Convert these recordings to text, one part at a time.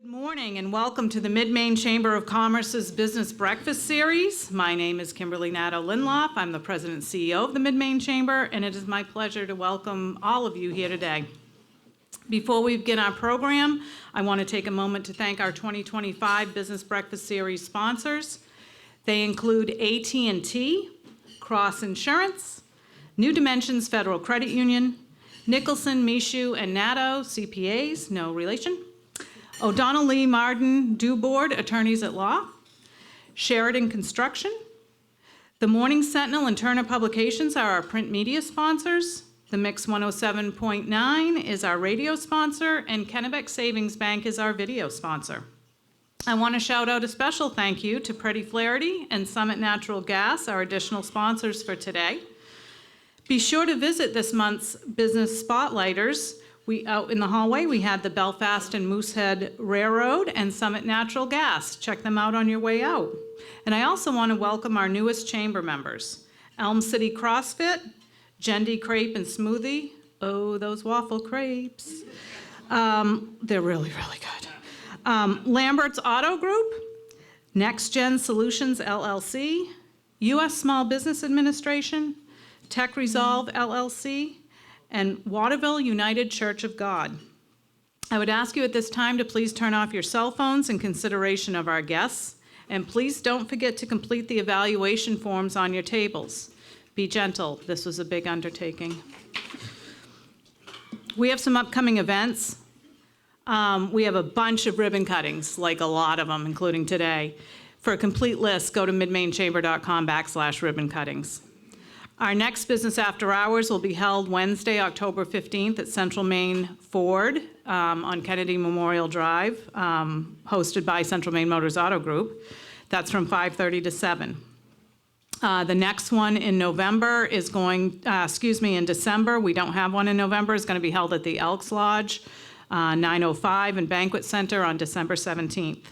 Good morning and welcome to the Mid-Maine Chamber of Commerce's Business Breakfast Series. My name is Kimberly Nadeau-Lindloff. I'm the President and CEO of the Mid-Maine Chamber, and it is my pleasure to welcome all of you here today. Before we begin our program, I want to take a moment to thank our 2025 Business Breakfast Series sponsors. They include AT&T, Cross Insurance, New Dimensions Federal Credit Union, Nicholson, Michoud, and Nadeau, CPAs, no relation, O'Donnell, Lee, Martin, Duboard, attorneys at law, Sheridan Construction, the Morning Sentinel and Turner Publications are our print media sponsors. The Mix 107.9 is our radio sponsor, and Kennebec Savings Bank is our video sponsor. I want to shout out a special thank you to Pretty Flaherty and Summit Natural Gas, our additional sponsors for today. Be sure to visit this month's Business Spotlighters. Out in the hallway, we had the Belfast and Moosehead Railroad and Summit Natural Gas. Check them out on your way out. And I also want to welcome our newest chamber members, Elm City CrossFit, Gendy Crepe and Smoothie. Oh, those waffle crepes. They're really, really good. Lambert's Auto Group, Next Gen Solutions LLC, U.S. Small Business Administration, Tech Resolve LLC, and Waterville United Church of God. I would ask you at this time to please turn off your cell phones in consideration of our guests, and please don't forget to complete the evaluation forms on your tables. Be gentle, this was a big undertaking. We have some upcoming events. We have a bunch of ribbon cuttings, like a lot of them, including today. For a complete list, go to midmainechamber.com/ribbon cuttings. Our next Business After Hours will be held Wednesday, October 15th at Central Maine Ford on Kennedy Memorial Drive, hosted by Central Maine Motors Auto Group. That's from 5:30 to 7. The next one in November is in December. We don't have one in November. It's going to be held at the Elks Lodge, 905 and Banquet Center on December 17th.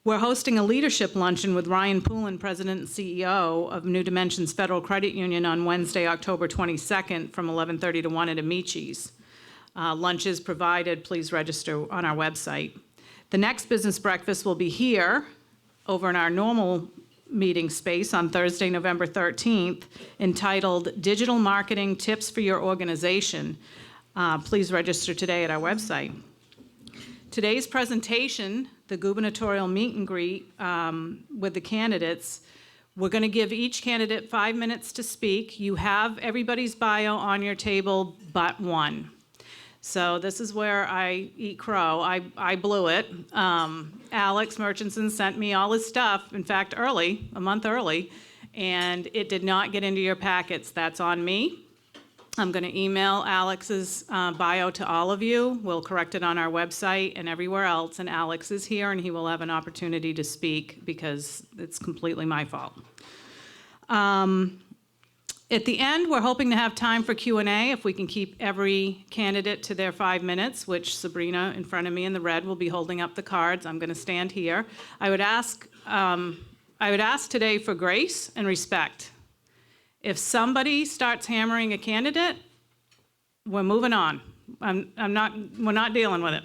We're hosting a leadership luncheon with Ryan Poulin, President and CEO of New Dimensions Federal Credit Union on Wednesday, October 22nd from 11:30 to 1 at Amici's. Lunch is provided. Please register on our website. The next business breakfast will be here over in our normal meeting space on Thursday, November 13th, entitled Digital Marketing Tips for Your Organization. Please register today at our website. Today's presentation, the gubernatorial meet and greet with the candidates, we're going to give each candidate 5 minutes to speak. You have everybody's bio on your table but one. So this is where I eat crow. I blew it. Alex Murchison sent me all his stuff, in fact, early, a month early, and it did not get into your packets. That's on me. I'm going to email Alex's bio to all of you. We'll correct it on our website and everywhere else, and Alex is here, and he will have an opportunity to speak because it's completely my fault. At the end, we're hoping to have time for Q&A if we can keep every candidate to their 5 minutes, which Sabrina in front of me in the red will be holding up the cards. I'm going to stand here. I would ask today for grace and respect. If somebody starts hammering a candidate, we're moving on. We're not dealing with it.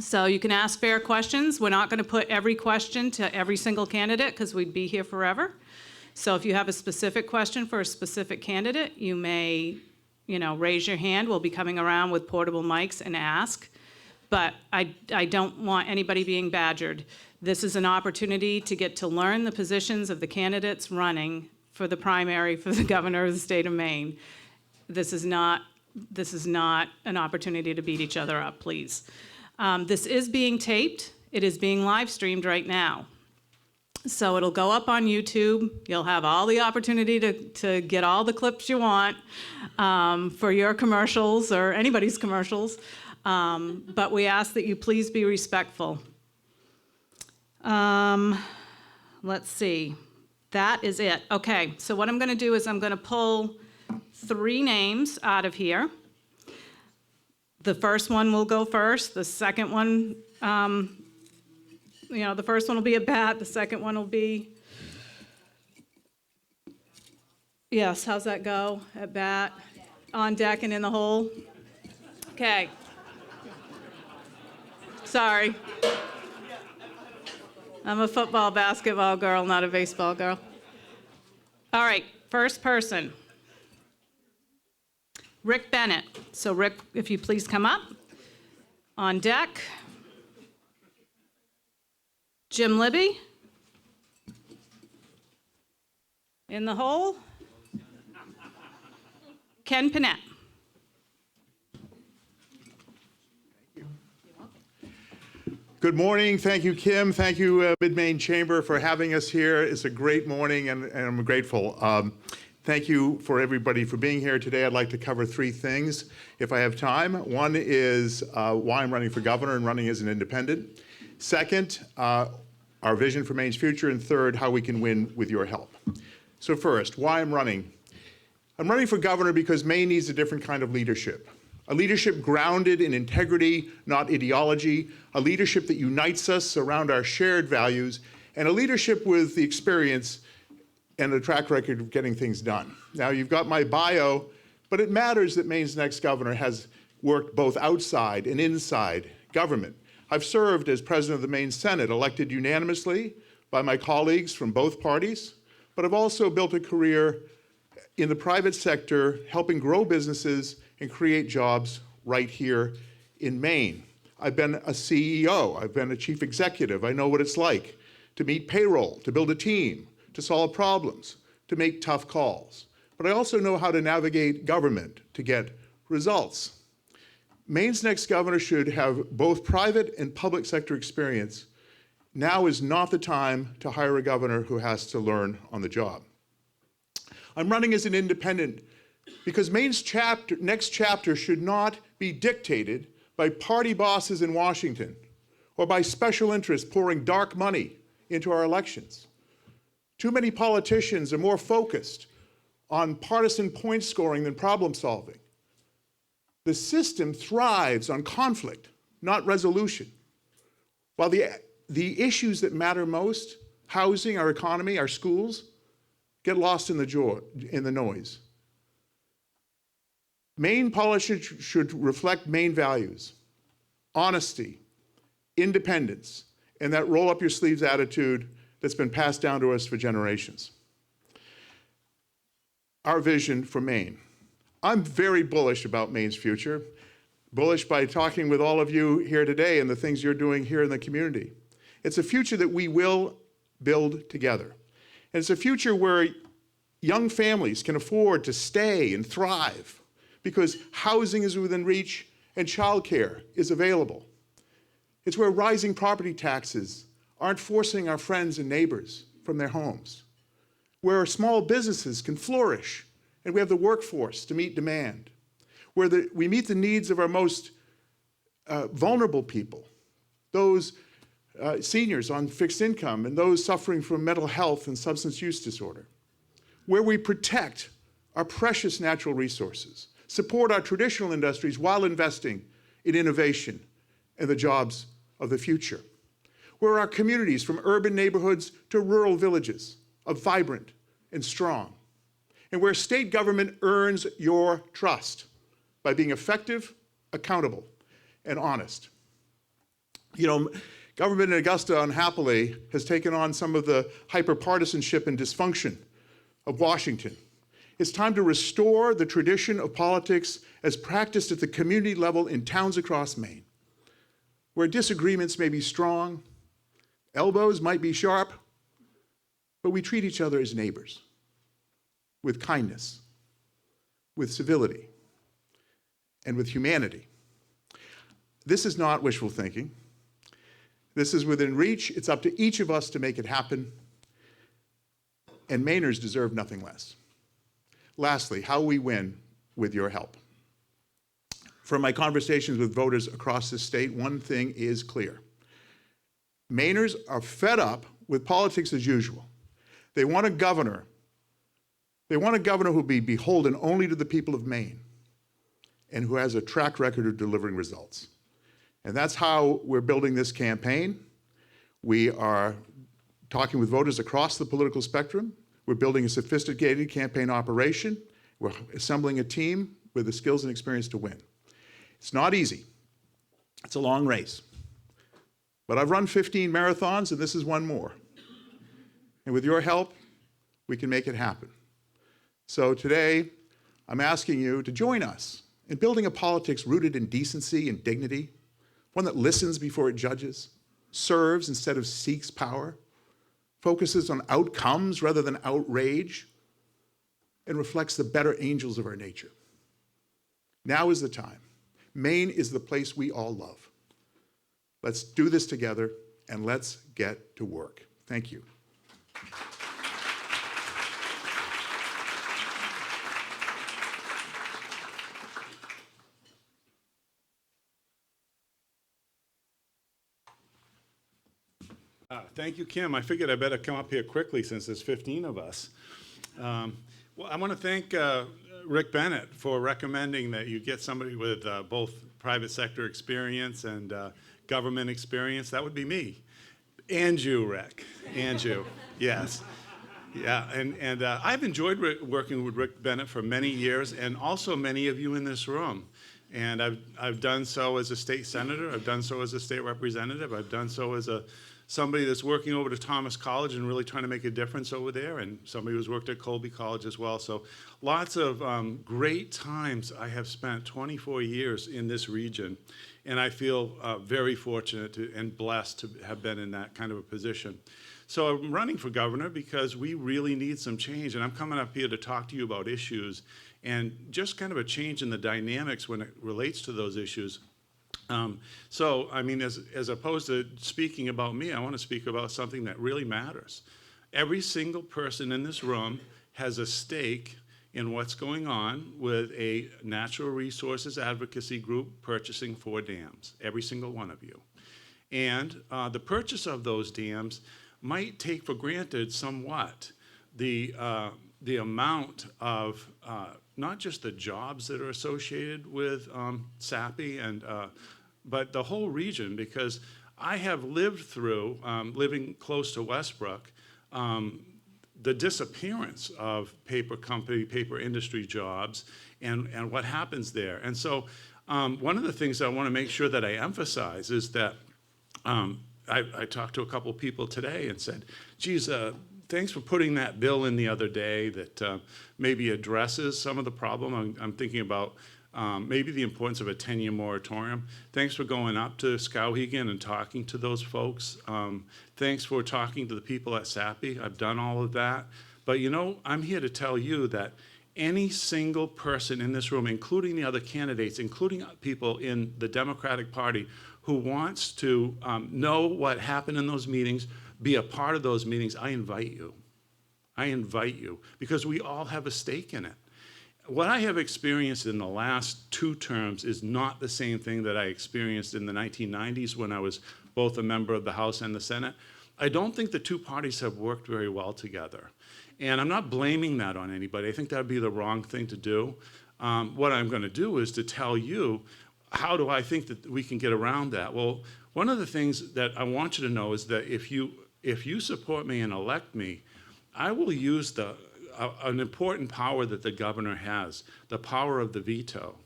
So you can ask fair questions. We're not going to put every question to every single candidate because we'd be here forever. So if you have a specific question for a specific candidate, you may, raise your hand. We'll be coming around with portable mics and ask. But I don't want anybody being badgered. This is an opportunity to get to learn the positions of the candidates running for the primary for the governor of the state of Maine. This is not an opportunity to beat each other up, please. This is being taped. It is being live streamed right now. So it'll go up on YouTube. You'll have all the opportunity to get all the clips you want for your commercials or anybody's commercials. But we ask that you please be respectful. Let's see. That is it. Okay, so what I'm going to do is I'm going to pull 3 names out of here. The first one will go first. The second one, the first one will be at bat. The second one will be, yes, how's that go? At bat, on deck and in the hole? Okay. Sorry. I'm a football, basketball girl, not a baseball girl. All right, first person. Rick Bennett. So Rick, if you please come up. On deck. Jim Libby. In the hole. Ken Panett. Good morning. Thank you, Kim. Thank you, Mid-Maine Chamber, for having us here. It's a great morning, and I'm grateful. Thank you for everybody for being here today. I'd like to cover three things, if I have time. One is why I'm running for governor and running as an independent. Second, our vision for Maine's future. And third, how we can win with your help. So first, why I'm running. I'm running for governor because Maine needs a different kind of leadership. A leadership grounded in integrity, not ideology, a leadership that unites us around our shared values, and a leadership with the experience and a track record of getting things done. Now, you've got my bio, but it matters that Maine's next governor has worked both outside and inside government. I've served as president of the Maine Senate, elected unanimously by my colleagues from both parties, but I've also built a career in the private sector, helping grow businesses and create jobs right here in Maine. I've been a CEO, I've been a chief executive. I know what it's like to meet payroll, to build a team, to solve problems, to make tough calls. But I also know how to navigate government to get results. Maine's next governor should have both private and public sector experience. Now is not the time to hire a governor who has to learn on the job. I'm running as an independent because Maine's next chapter should not be dictated by party bosses in Washington or by special interests pouring dark money into our elections. Too many politicians are more focused on partisan point scoring than problem solving. The system thrives on conflict, not resolution. While the issues that matter most, housing, our economy, our schools, get lost in the noise. Maine politics should reflect Maine values, honesty, independence, and that roll up your sleeves attitude that's been passed down to us for generations. Our vision for Maine. I'm very bullish about Maine's future, bullish by talking with all of you here today and the things you're doing here in the community. It's a future that we will build together. And it's a future where young families can afford to stay and thrive because housing is within reach and childcare is available. It's where rising property taxes aren't forcing our friends and neighbors from their homes, where small businesses can flourish and we have the workforce to meet demand, where we meet the needs of our most vulnerable people, those seniors on fixed income and those suffering from mental health and substance use disorder, where we protect our precious natural resources, support our traditional industries while investing in innovation and the jobs of the future, where our communities from urban neighborhoods to rural villages are vibrant and strong, and where state government earns your trust by being effective, accountable, and honest. You know, government in Augusta, unhappily, has taken on some of the hyper-partisanship and dysfunction of Washington. It's time to restore the tradition of politics as practiced at the community level in towns across Maine, where disagreements may be strong, elbows might be sharp, but we treat each other as neighbors, with kindness, with civility, and with humanity. This is not wishful thinking. This is within reach. It's up to each of us to make it happen, and Mainers deserve nothing less. Lastly, how we win with your help. From my conversations with voters across the state, one thing is clear. Mainers are fed up with politics as usual. They want a governor. They want a governor who will be beholden only to the people of Maine and who has a track record of delivering results. And that's how we're building this campaign. We are talking with voters across the political spectrum. We're building a sophisticated campaign operation. We're assembling a team with the skills and experience to win. It's not easy. It's a long race. But I've run 15 marathons, and this is one more. And with your help, we can make it happen. So today, I'm asking you to join us in building a politics rooted in decency and dignity, one that listens before it judges, serves instead of seeks power, focuses on outcomes rather than outrage, and reflects the better angels of our nature. Now is the time. Maine is the place we all love. Let's do this together, and let's get to work. Thank you. Thank you, Kim. I figured I better come up here quickly since there's 15 of us. Well, I want to thank Rick Bennett for recommending that you get somebody with both private sector experience and government experience. That would be me. And you, Rick. And you. Yes. Yeah, and I've enjoyed working with Rick Bennett for many years, and also many of you in this room. And I've done so as a state senator. I've done so as a state representative. I've done so as somebody that's working over to Thomas College and really trying to make a difference over there, and somebody who's worked at Colby College as well. So lots of great times I have spent 24 years in this region, and I feel very fortunate and blessed to have been in that kind of a position. So I'm running for governor because we really need some change, and I'm coming up here to talk to you about issues and just kind of a change in the dynamics when it relates to those issues. So, I mean, as opposed to speaking about me, I want to speak about something that really matters. Every single person in this room has a stake in what's going on with a natural resources advocacy group purchasing 4 dams, every single one of you. And the purchase of those dams might take for granted somewhat the amount of not just the jobs that are associated with SAPI but the whole region, because I have lived through, living close to Westbrook, the disappearance of paper company, paper industry jobs, and what happens there. And so one of the things I want to make sure that I emphasize is that I talked to a couple people today and said, geez, thanks for putting that bill in the other day that maybe addresses some of the problem. I'm thinking about maybe the importance of a 10-year moratorium. Thanks for going up to Skowhegan and talking to those folks. Thanks for talking to the people at SAPI. I've done all of that. But you know, I'm here to tell you that any single person in this room, including the other candidates, including people in the Democratic Party, who wants to know what happened in those meetings, be a part of those meetings, I invite you. I invite you, because we all have a stake in it. What I have experienced in the last 2 terms is not the same thing that I experienced in the 1990s when I was both a member of the House and the Senate. I don't think the 2 parties have worked very well together. And I'm not blaming that on anybody. I think that would be the wrong thing to do. What I'm going to do is to tell you, how do I think that we can get around that? Well, one of the things that I want you to know is that if you support me and elect me, I will use an important power that the governor has, the power of the veto.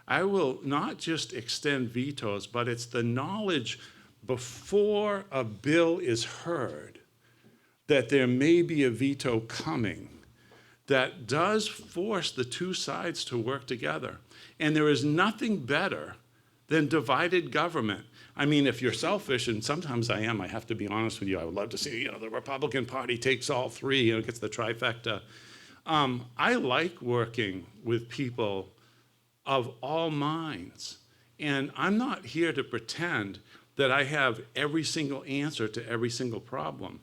I will not just extend vetoes, but it's the knowledge before a bill is heard that there may be a veto coming that does force the 2 sides to work together. And there is nothing better than divided government. I mean, if you're selfish, and sometimes I am, I have to be honest with you, I would love to see, the Republican Party takes all 3, gets the trifecta. I like working with people of all minds. And I'm not here to pretend that I have every single answer to every single problem.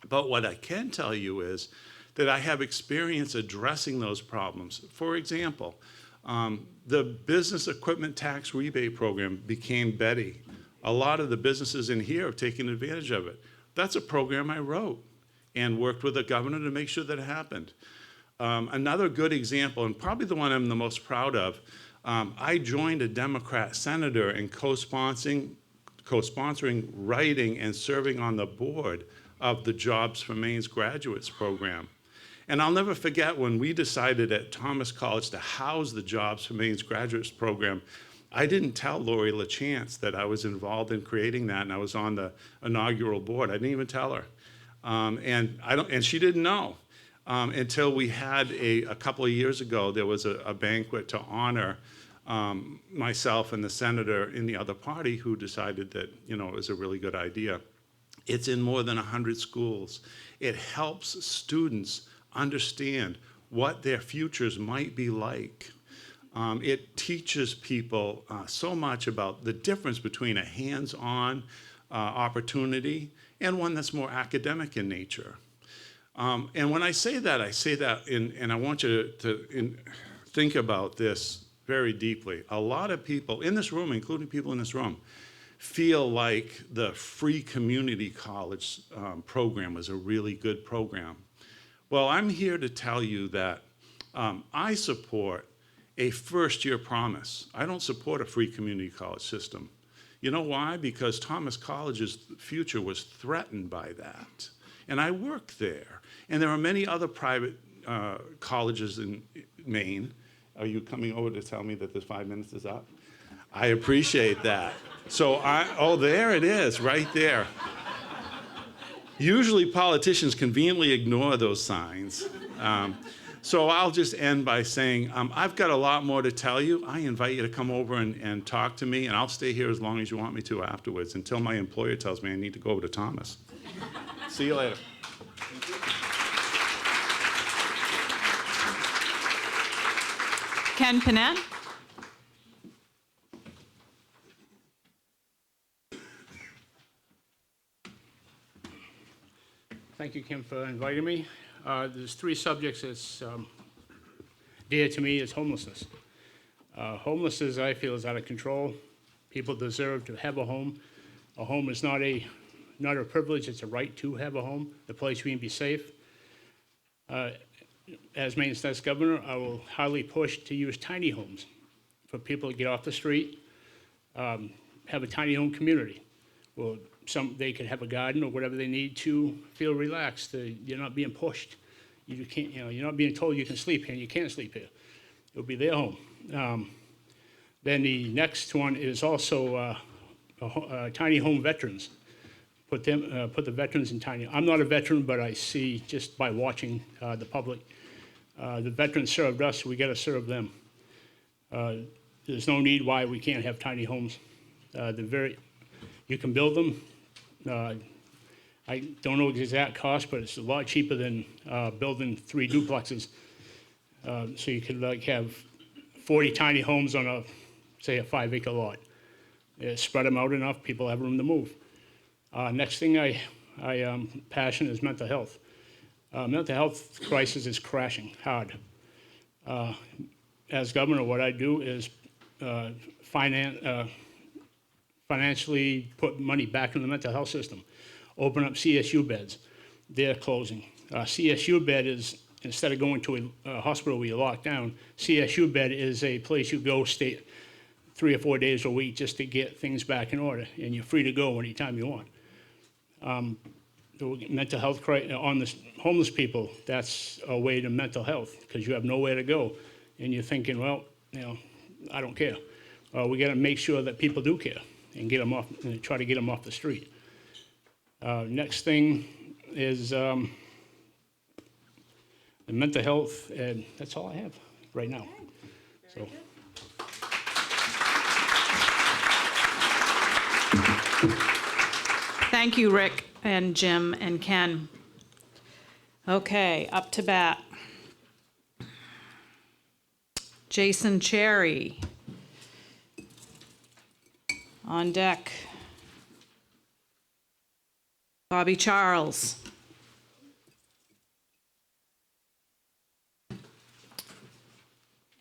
But what I can tell you is that I have experience addressing those problems. For example, the business equipment tax rebate program became Betty. A lot of the businesses in here have taken advantage of it. That's a program I wrote and worked with the governor to make sure that it happened. Another good example, and probably the one I'm the most proud of, I joined a Democrat senator in co-sponsoring, writing, and serving on the board of the Jobs for Maine's Graduates program. And I'll never forget when we decided at Thomas College to house the Jobs for Maine's Graduates program, I didn't tell Lori LaChance that I was involved in creating that, and I was on the inaugural board. I didn't even tell her. And she didn't know until we had a couple of years ago, there was a banquet to honor myself and the senator in the other party who decided that, it was a really good idea. It's in more than 100 schools. It helps students understand what their futures might be like. It teaches people so much about the difference between a hands-on opportunity and one that's more academic in nature. And when I say that, and I want you to think about this very deeply. A lot of people in this room, including people in this room, feel like the free community college program was a really good program. Well, I'm here to tell you that I support a first-year promise. I don't support a free community college system. You know why? Because Thomas College's future was threatened by that. And I work there. And there are many other private colleges in Maine. Are you coming over to tell me that this 5 minutes is up? I appreciate that. So there it is, right there. Usually politicians conveniently ignore those signs. So I'll just end by saying, I've got a lot more to tell you. I invite you to come over and talk to me, and I'll stay here as long as you want me to afterwards, until my employer tells me I need to go over to Thomas. See you later. Ken Panett? Thank you, Kim, for inviting me. There's three subjects that's dear to me is homelessness. Homelessness, I feel, is out of control. People deserve to have a home. A home is not a privilege, it's a right to have a home, the place where you can be safe. As Maine State's governor, I will highly push to use tiny homes for people to get off the street, have a tiny home community. Well, they could have a garden or whatever they need to feel relaxed. You're not being pushed. You can't, you're not being told you can sleep here and you can't sleep here. It'll be their home. Then the next one is also tiny home veterans. Put the veterans in tiny. I'm not a veteran, but I see just by watching the public, the veterans served us. We got to serve them. There's no need why we can't have tiny homes. You can build them. I don't know the exact cost, but it's a lot cheaper than building 3 duplexes. So you could have 40 tiny homes on say a 5-acre lot. Spread them out enough, people have room to move. Next thing I am passionate is mental health. Mental health crisis is crashing hard. As governor, what I do is financially put money back in the mental health system, open up CSU beds. They're closing. CSU bed is, instead of going to a hospital where you're locked down, CSU bed is a place you go stay 3 or 4 days a week just to get things back in order, and you're free to go anytime you want. The mental health crisis on the homeless people, that's a way to mental health, because you have nowhere to go, and you're thinking, well, I don't care. We got to make sure that people do care and get them off, and try to get them off the street. Next thing is the mental health, and that's all I have right now. So. Thank you, Rick and Jim and Ken. Okay, up to bat. Jason Cherry. On deck. Bobby Charles.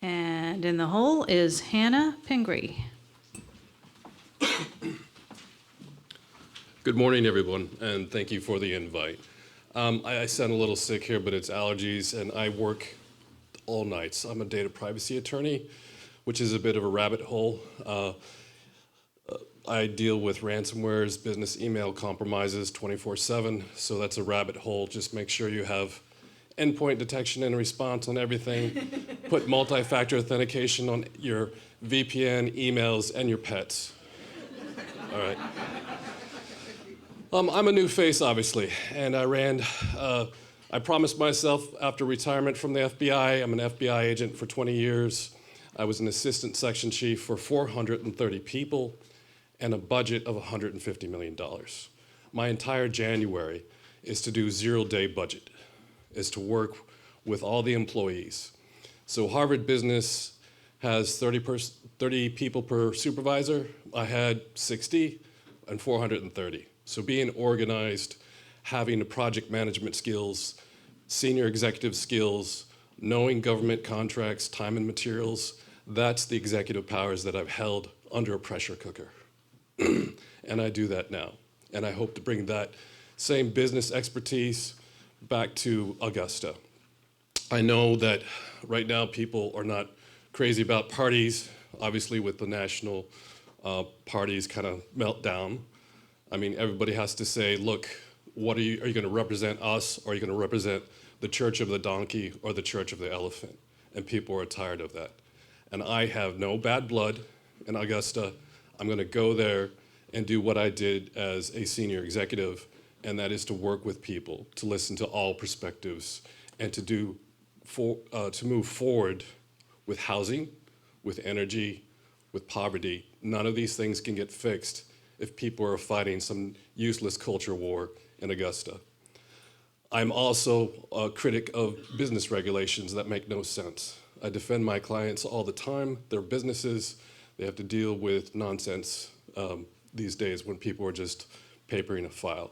And in the hole is Hannah Pingree. Good morning, everyone, and thank you for the invite. I sound a little sick here, but it's allergies, and I work all nights. I'm a data privacy attorney, which is a bit of a rabbit hole. I deal with ransomwares, business email compromises 24/7, so that's a rabbit hole. Just make sure you have endpoint detection and response on everything, put multi-factor authentication on your VPN, emails, and your pets. All right. I'm a new face, obviously, and I promised myself after retirement from the FBI, I'm an FBI agent for 20 years. I was an assistant section chief for 430 people and a budget of $150 million. My entire January is to do zero-day budget, is to work with all the employees. So Harvard Business has 30 people per supervisor. I had 60 and 430. So being organized, having the project management skills, senior executive skills, knowing government contracts, time and materials, that's the executive powers that I've held under a pressure cooker. And I do that now. And I hope to bring that same business expertise back to Augusta. I know that right now people are not crazy about parties, obviously with the national parties kind of melt down. I mean, everybody has to say, look, are you going to represent us, or are you going to represent the Church of the Donkey or the Church of the Elephant? And people are tired of that. And I have no bad blood in Augusta. I'm going to go there and do what I did as a senior executive, and that is to work with people, to listen to all perspectives, and to move forward with housing, with energy, with poverty. None of these things can get fixed if people are fighting some useless culture war in Augusta. I'm also a critic of business regulations that make no sense. I defend my clients all the time. They're businesses. They have to deal with nonsense these days when people are just papering a file.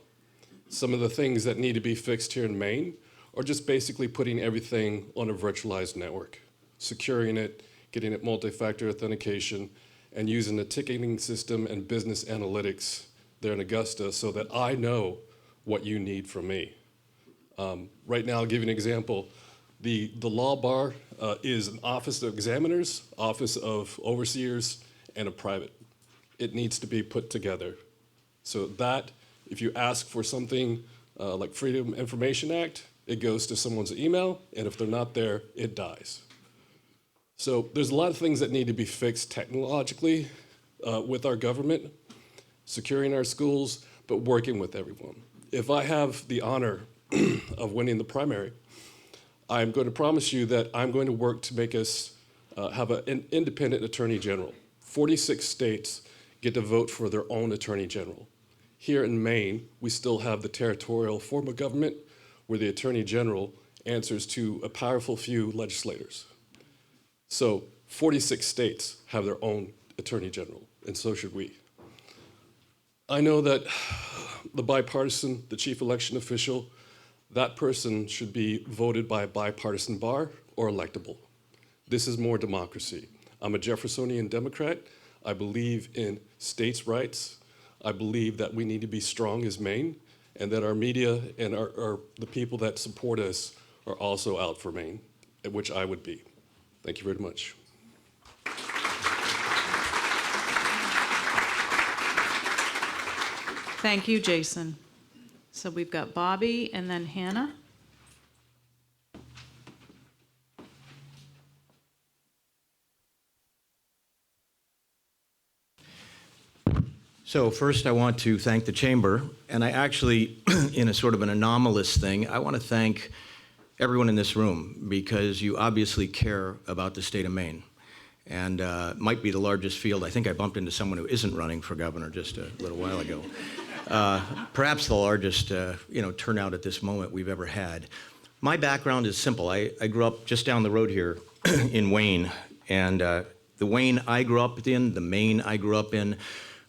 Some of the things that need to be fixed here in Maine are just basically putting everything on a virtualized network, securing it, getting it multi-factor authentication, and using the ticketing system and business analytics there in Augusta so that I know what you need from me. Right now, I'll give you an example. The law bar is an office of examiners, office of overseers, and a private. It needs to be put together. So that, if you ask for something like Freedom of Information Act, it goes to someone's email, and if they're not there, it dies. So there's a lot of things that need to be fixed technologically with our government, securing our schools, but working with everyone. If I have the honor of winning the primary, I'm going to promise you that I'm going to work to make us have an independent attorney general. 46 states get to vote for their own attorney general. Here in Maine, we still have the territorial form of government where the attorney general answers to a powerful few legislators. So 46 states have their own attorney general, and so should we. I know that the bipartisan, the chief election official, that person should be voted by a bipartisan bar or electable. This is more democracy. I'm a Jeffersonian Democrat. I believe in states' rights. I believe that we need to be strong as Maine, and that our media and the people that support us are also out for Maine, which I would be. Thank you very much. Thank you, Jason. So we've got Bobby and then Hannah. So first I want to thank the Chamber, and I actually, in a sort of an anomalous thing, I want to thank everyone in this room because you obviously care about the state of Maine. And it might be the largest field. I think I bumped into someone who isn't running for governor just a little while ago. Perhaps the largest turnout at this moment we've ever had. My background is simple. I grew up just down the road here in Wayne, and the Wayne I grew up in, the Maine I grew up in,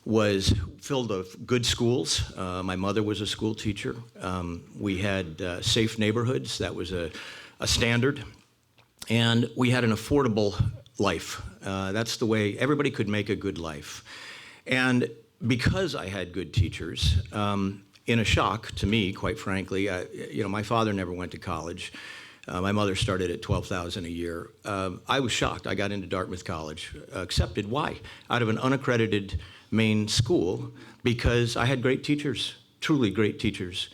was filled with good schools. My mother was a school teacher. We had safe neighborhoods. That was a standard. And we had an affordable life. That's the way everybody could make a good life. And because I had good teachers, in a shock to me, quite frankly, my father never went to college. My mother started at $12,000 a year. I was shocked. I got into Dartmouth College, accepted. Why? Out of an unaccredited Maine school, because I had great teachers, truly great teachers.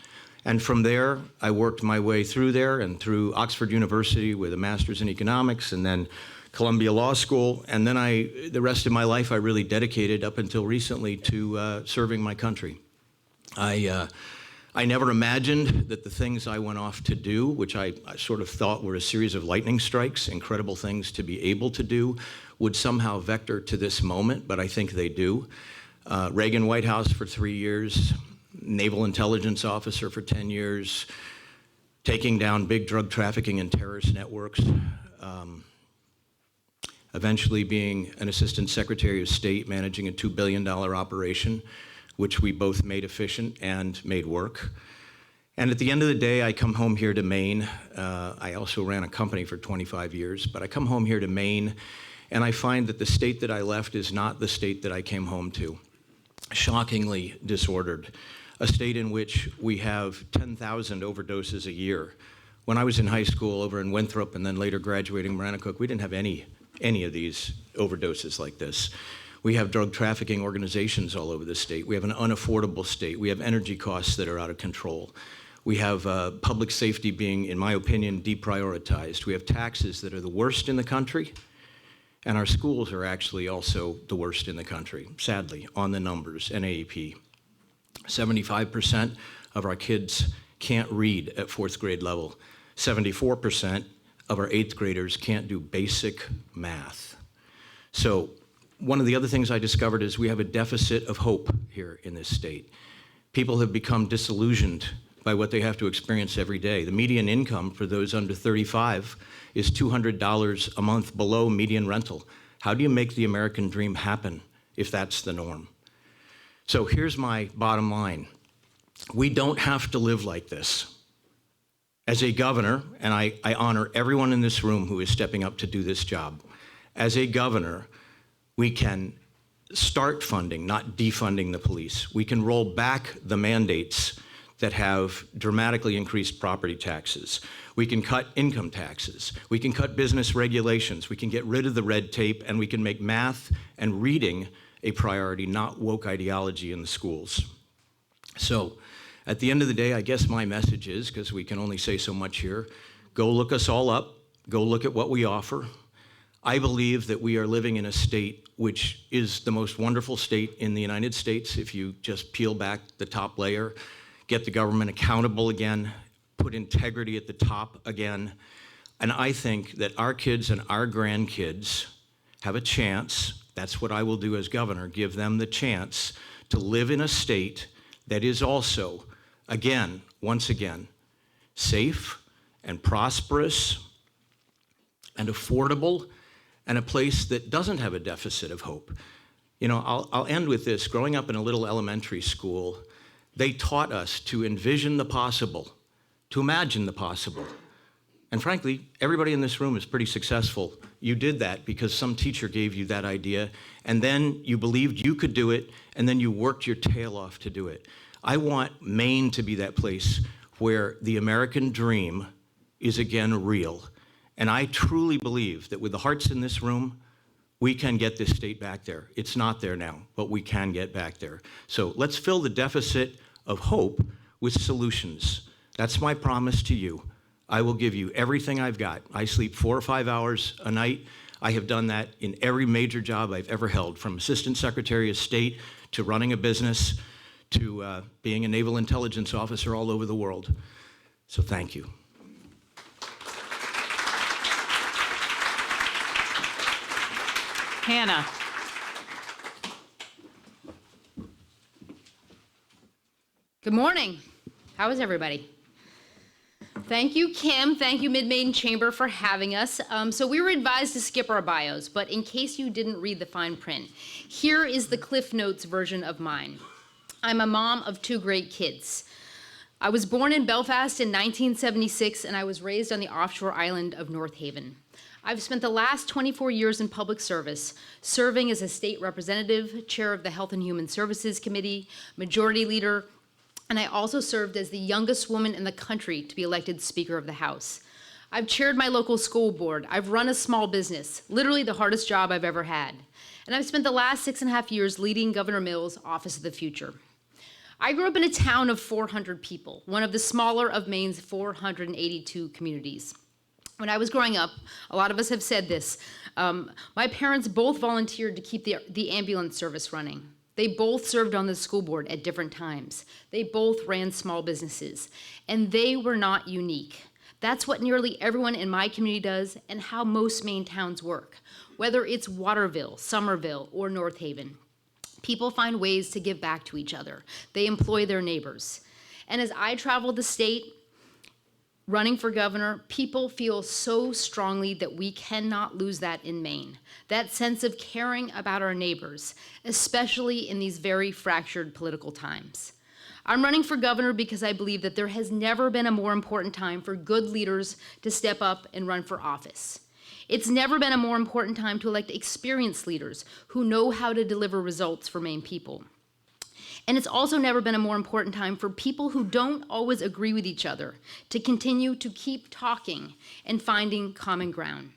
And from there, I worked my way through there and through Oxford University with a master's in economics, and then Columbia Law School. And then the rest of my life, I really dedicated up until recently to serving my country. I never imagined that the things I went off to do, which I sort of thought were a series of lightning strikes, incredible things to be able to do, would somehow vector to this moment, but I think they do. Reagan White House for 3 years, Naval Intelligence Officer for 10 years, taking down big drug trafficking and terrorist networks, eventually being an Assistant Secretary of State managing a $2 billion operation, which we both made efficient and made work. And at the end of the day, I come home here to Maine. I also ran a company for 25 years, but I come home here to Maine, and I find that the state that I left is not the state that I came home to. Shockingly disordered. A state in which we have 10,000 overdoses a year. When I was in high school over in Winthrop and then later graduating Maranacook, we didn't have any of these overdoses like this. We have drug trafficking organizations all over the state. We have an unaffordable state. We have energy costs that are out of control. We have public safety being, in my opinion, deprioritized. We have taxes that are the worst in the country, and our schools are actually also the worst in the country, sadly, on the numbers, NAEP. 75% of our kids can't read at 4th grade level. 74% of our 8th graders can't do basic math. So one of the other things I discovered is we have a deficit of hope here in this state. People have become disillusioned by what they have to experience every day. The median income for those under 35 is $200 a month below median rental. How do you make the American dream happen if that's the norm? So here's my bottom line. We don't have to live like this. As a governor, and I honor everyone in this room who is stepping up to do this job, as a governor, we can start funding, not defunding the police. We can roll back the mandates that have dramatically increased property taxes. We can cut income taxes. We can cut business regulations. We can get rid of the red tape, and we can make math and reading a priority, not woke ideology in the schools. So at the end of the day, I guess my message is, because we can only say so much here, go look us all up, go look at what we offer. I believe that we are living in a state which is the most wonderful state in the United States if you just peel back the top layer, get the government accountable again, put integrity at the top again. And I think that our kids and our grandkids have a chance. That's what I will do as governor, give them the chance to live in a state that is also, again, once again, safe and prosperous and affordable, and a place that doesn't have a deficit of hope. You know, I'll end with this. Growing up in a little elementary school, they taught us to envision the possible, to imagine the possible. And frankly, everybody in this room is pretty successful. You did that because some teacher gave you that idea, and then you believed you could do it, and then you worked your tail off to do it. I want Maine to be that place where the American dream is again real. And I truly believe that with the hearts in this room, we can get this state back there. It's not there now, but we can get back there. So let's fill the deficit of hope with solutions. That's my promise to you. I will give you everything I've got. I sleep 4 or 5 hours a night. I have done that in every major job I've ever held, from Assistant Secretary of State to running a business to being a Naval Intelligence Officer all over the world. So thank you. Hannah. Good morning. How is everybody? Thank you, Kim. Thank you, Mid-Maine Chamber, for having us. So we were advised to skip our bios, but in case you didn't read the fine print, here is the Cliff Notes version of mine. I'm a mom of 2 great kids. I was born in Belfast in 1976, and I was raised on the offshore island of North Haven. I've spent the last 24 years in public service, serving as a state representative, chair of the Health and Human Services Committee, majority leader, and I also served as the youngest woman in the country to be elected Speaker of the House. I've chaired my local school board. I've run a small business, literally the hardest job I've ever had. And I've spent the last 6.5 years leading Governor Mills' Office of the Future. I grew up in a town of 400 people, one of the smaller of Maine's 482 communities. When I was growing up, a lot of us have said this, my parents both volunteered to keep the ambulance service running. They both served on the school board at different times. They both ran small businesses, and they were not unique. That's what nearly everyone in my community does and how most Maine towns work, whether it's Waterville, Somerville, or North Haven. People find ways to give back to each other. They employ their neighbors. And as I traveled the state, running for governor, people feel so strongly that we cannot lose that in Maine. That sense of caring about our neighbors, especially in these very fractured political times. I'm running for governor because I believe that there has never been a more important time for good leaders to step up and run for office. It's never been a more important time to elect experienced leaders who know how to deliver results for Maine people. And it's also never been a more important time for people who don't always agree with each other to continue to keep talking and finding common ground.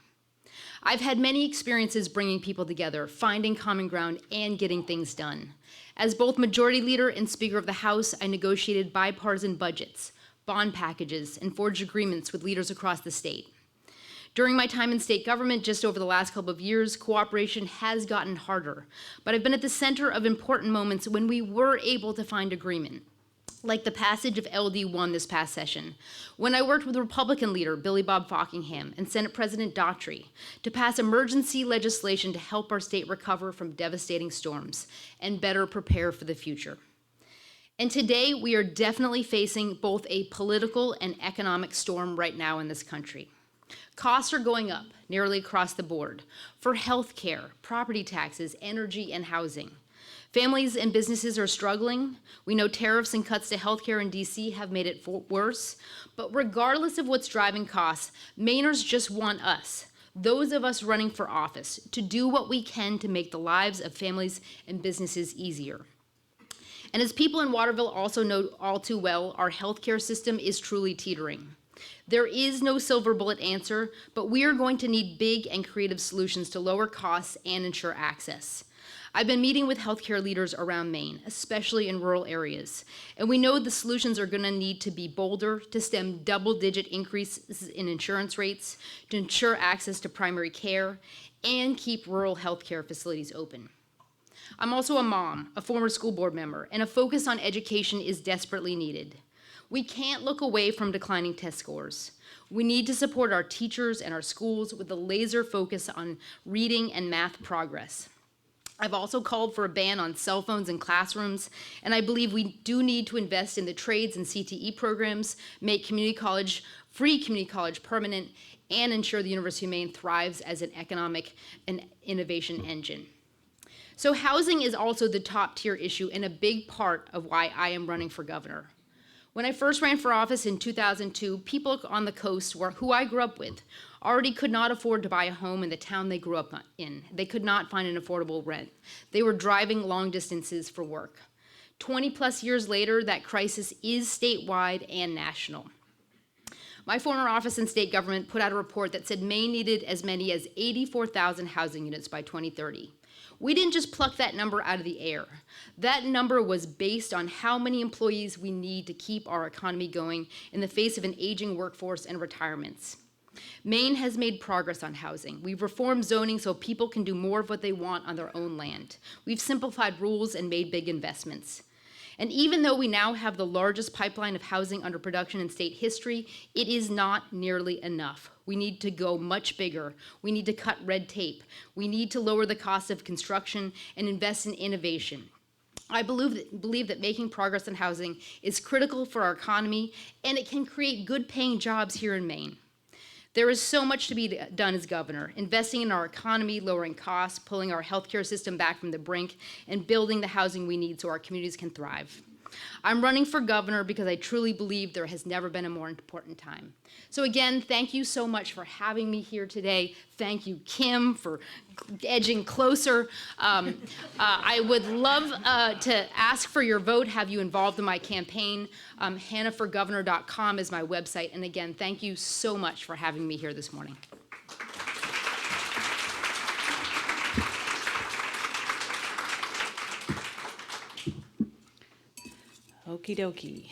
I've had many experiences bringing people together, finding common ground, and getting things done. As both Majority Leader and Speaker of the House, I negotiated bipartisan budgets, bond packages, and forged agreements with leaders across the state. During my time in state government, just over the last couple of years, cooperation has gotten harder, but I've been at the center of important moments when we were able to find agreement, like the passage of LD1 this past session, when I worked with Republican leader Billy Bob Fockingham and Senate President Daughtry to pass emergency legislation to help our state recover from devastating storms and better prepare for the future. And today, we are definitely facing both a political and economic storm right now in this country. Costs are going up nearly across the board for health care, property taxes, energy, and housing. Families and businesses are struggling. We know tariffs and cuts to healthcare in DC have made it worse. But regardless of what's driving costs, Mainers just want us, those of us running for office, to do what we can to make the lives of families and businesses easier. And as people in Waterville also know all too well, our healthcare system is truly teetering. There is no silver bullet answer, but we are going to need big and creative solutions to lower costs and ensure access. I've been meeting with healthcare leaders around Maine, especially in rural areas, and we know the solutions are going to need to be bolder to stem double-digit increases in insurance rates, to ensure access to primary care, and keep rural healthcare facilities open. I'm also a mom, a former school board member, and a focus on education is desperately needed. We can't look away from declining test scores. We need to support our teachers and our schools with a laser focus on reading and math progress. I've also called for a ban on cell phones in classrooms, and I believe we do need to invest in the trades and CTE programs, make free community college permanent, and ensure the University of Maine thrives as an economic and innovation engine. So housing is also the top tier issue and a big part of why I am running for governor. When I first ran for office in 2002, people on the coast who I grew up with already could not afford to buy a home in the town they grew up in. They could not find an affordable rent. They were driving long distances for work. 20 plus years later, that crisis is statewide and national. My former office in state government put out a report that said Maine needed as many as 84,000 housing units by 2030. We didn't just pluck that number out of the air. That number was based on how many employees we need to keep our economy going in the face of an aging workforce and retirements. Maine has made progress on housing. We've reformed zoning so people can do more of what they want on their own land. We've simplified rules and made big investments. And even though we now have the largest pipeline of housing under production in state history, it is not nearly enough. We need to go much bigger. We need to cut red tape. We need to lower the cost of construction and invest in innovation. I believe that making progress on housing is critical for our economy, and it can create good paying jobs here in Maine. There is so much to be done as governor, investing in our economy, lowering costs, pulling our healthcare system back from the brink, and building the housing we need so our communities can thrive. I'm running for governor because I truly believe there has never been a more important time. So again, thank you so much for having me here today. Thank you, Kim, for edging closer. I would love to ask for your vote, have you involved in my campaign. HannahForGovernor.com is my website. And again, thank you so much for having me here this morning. Okey dokey.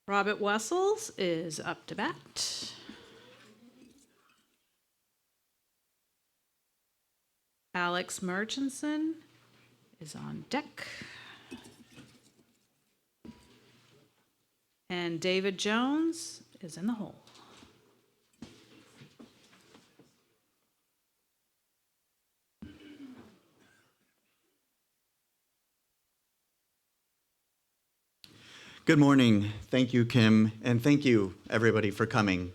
Robert Wessels is up to bat. Alex Murchison is on deck. And David Jones is in the hole. Good morning. Thank you, Kim, and thank you, everybody, for coming.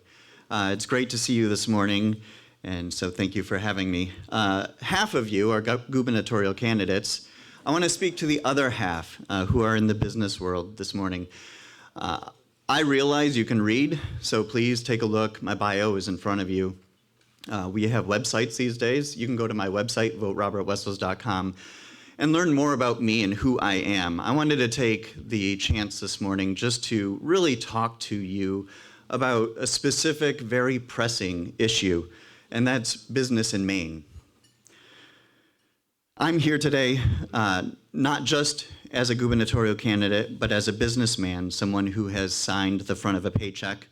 It's great to see you this morning, and so thank you for having me. Half of you are gubernatorial candidates. I want to speak to the other half who are in the business world this morning. I realize you can read, so please take a look. My bio is in front of you. We have websites these days. You can go to my website, voterobertwessels.com, and learn more about me and who I am. I wanted to take the chance this morning just to really talk to you about a specific, very pressing issue, and that's business in Maine. I'm here today not just as a gubernatorial candidate, but as a businessman, someone who has signed the front of a paycheck,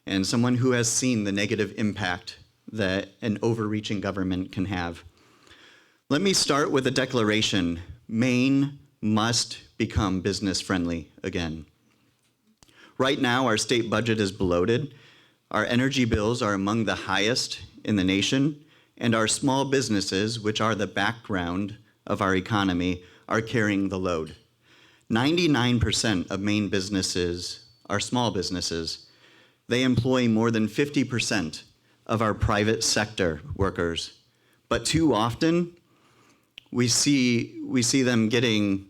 and someone who has seen the negative impact that an overreaching government can have. Let me start with a declaration. Maine must become business friendly again. Right now, our state budget is bloated. Our energy bills are among the highest in the nation, and our small businesses, which are the background of our economy, are carrying the load. 99% of Maine businesses are small businesses. They employ more than 50% of our private sector workers. But too often, we see them getting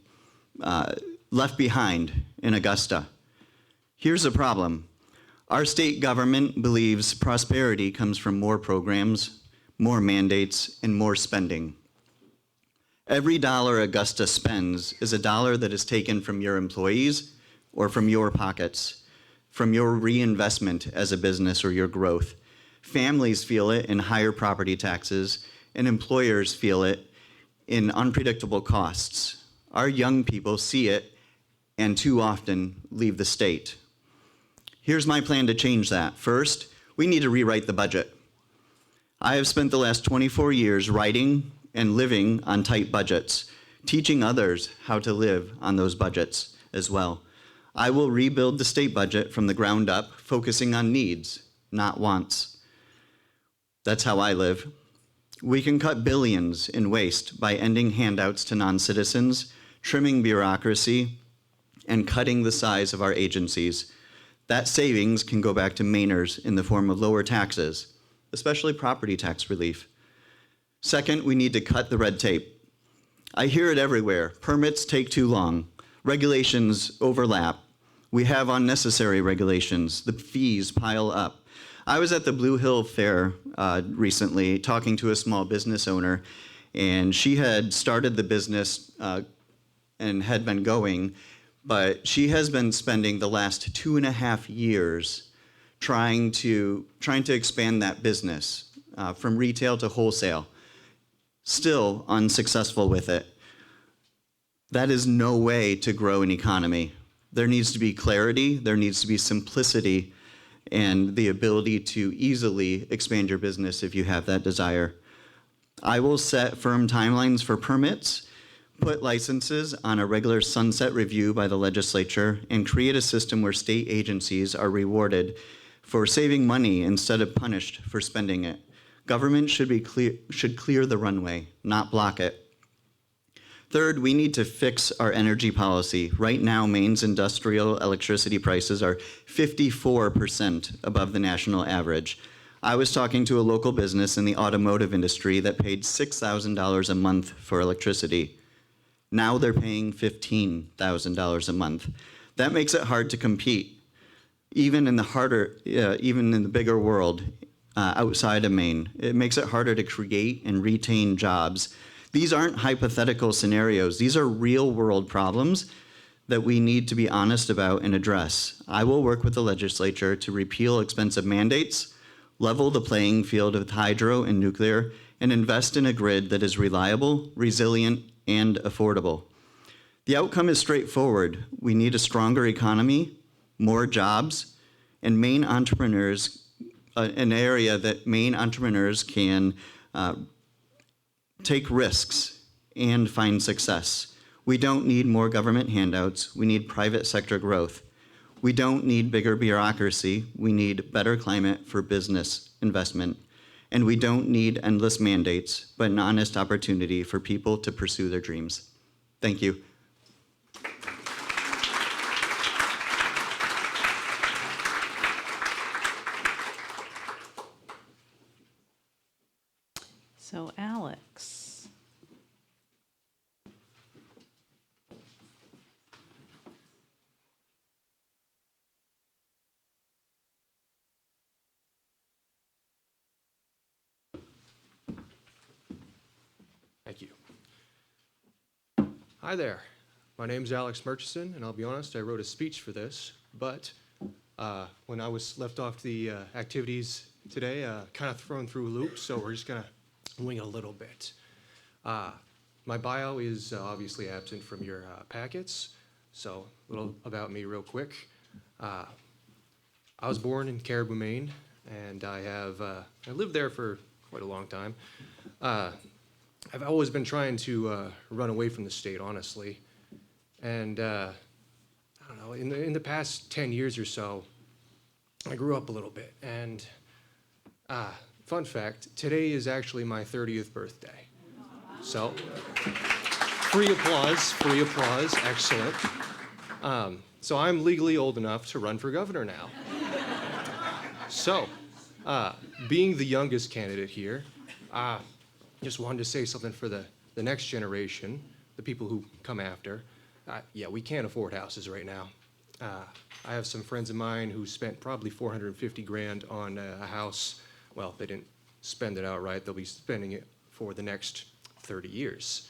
left behind in Augusta. Here's the problem. Our state government believes prosperity comes from more programs, more mandates, and more spending. Every dollar Augusta spends is a dollar that is taken from your employees or from your pockets, from your reinvestment as a business or your growth. Families feel it in higher property taxes, and employers feel it in unpredictable costs. Our young people see it and too often leave the state. Here's my plan to change that. First, we need to rewrite the budget. I have spent the last 24 years writing and living on tight budgets, teaching others how to live on those budgets as well. I will rebuild the state budget from the ground up, focusing on needs, not wants. That's how I live. We can cut billions in waste by ending handouts to non-citizens, trimming bureaucracy, and cutting the size of our agencies. That savings can go back to Mainers in the form of lower taxes, especially property tax relief. Second, we need to cut the red tape. I hear it everywhere. Permits take too long. Regulations overlap. We have unnecessary regulations. The fees pile up. I was at the Blue Hill Fair recently talking to a small business owner, and she had started the business and had been going, but she has been spending the last 2.5 years trying to expand that business from retail to wholesale. Still unsuccessful with it. That is no way to grow an economy. There needs to be clarity, there needs to be simplicity, and the ability to easily expand your business if you have that desire. I will set firm timelines for permits, put licenses on a regular sunset review by the legislature, and create a system where state agencies are rewarded for saving money instead of punished for spending it. Government should clear the runway, not block it. Third, we need to fix our energy policy. Right now, Maine's industrial electricity prices are 54% above the national average. I was talking to a local business in the automotive industry that paid $6,000 a month for electricity. Now they're paying $15,000 a month. That makes it hard to compete, even in the bigger world outside of Maine. It makes it harder to create and retain jobs. These aren't hypothetical scenarios. These are real world problems that we need to be honest about and address. I will work with the legislature to repeal expensive mandates, level the playing field with hydro and nuclear, and invest in a grid that is reliable, resilient, and affordable. The outcome is straightforward. We need a stronger economy, more jobs, and Maine entrepreneurs, an area that Maine entrepreneurs can take risks and find success. We don't need more government handouts. We need private sector growth. We don't need bigger bureaucracy. We need better climate for business investment. And we don't need endless mandates, but an honest opportunity for people to pursue their dreams. Thank you. So Alex. Thank you. Hi there. My name's Alex Murchison, and I'll be honest, I wrote a speech for this, but when I was left off the activities today, kind of thrown through a loop, so we're just going to wing it a little bit. My bio is obviously absent from your packets, so a little about me real quick. I was born in Caribou, Maine, and I lived there for quite a long time. I've always been trying to run away from the state, honestly. And I don't know, in the past 10 years or so, I grew up a little bit. And fun fact, today is actually my 30th birthday. So, free applause, excellent. So I'm legally old enough to run for governor now. So, being the youngest candidate here, just wanted to say something for the next generation, the people who come after. Yeah, we can't afford houses right now. I have some friends of mine who spent probably 450 grand on a house. Well, they didn't spend it outright. They'll be spending it for the next 30 years.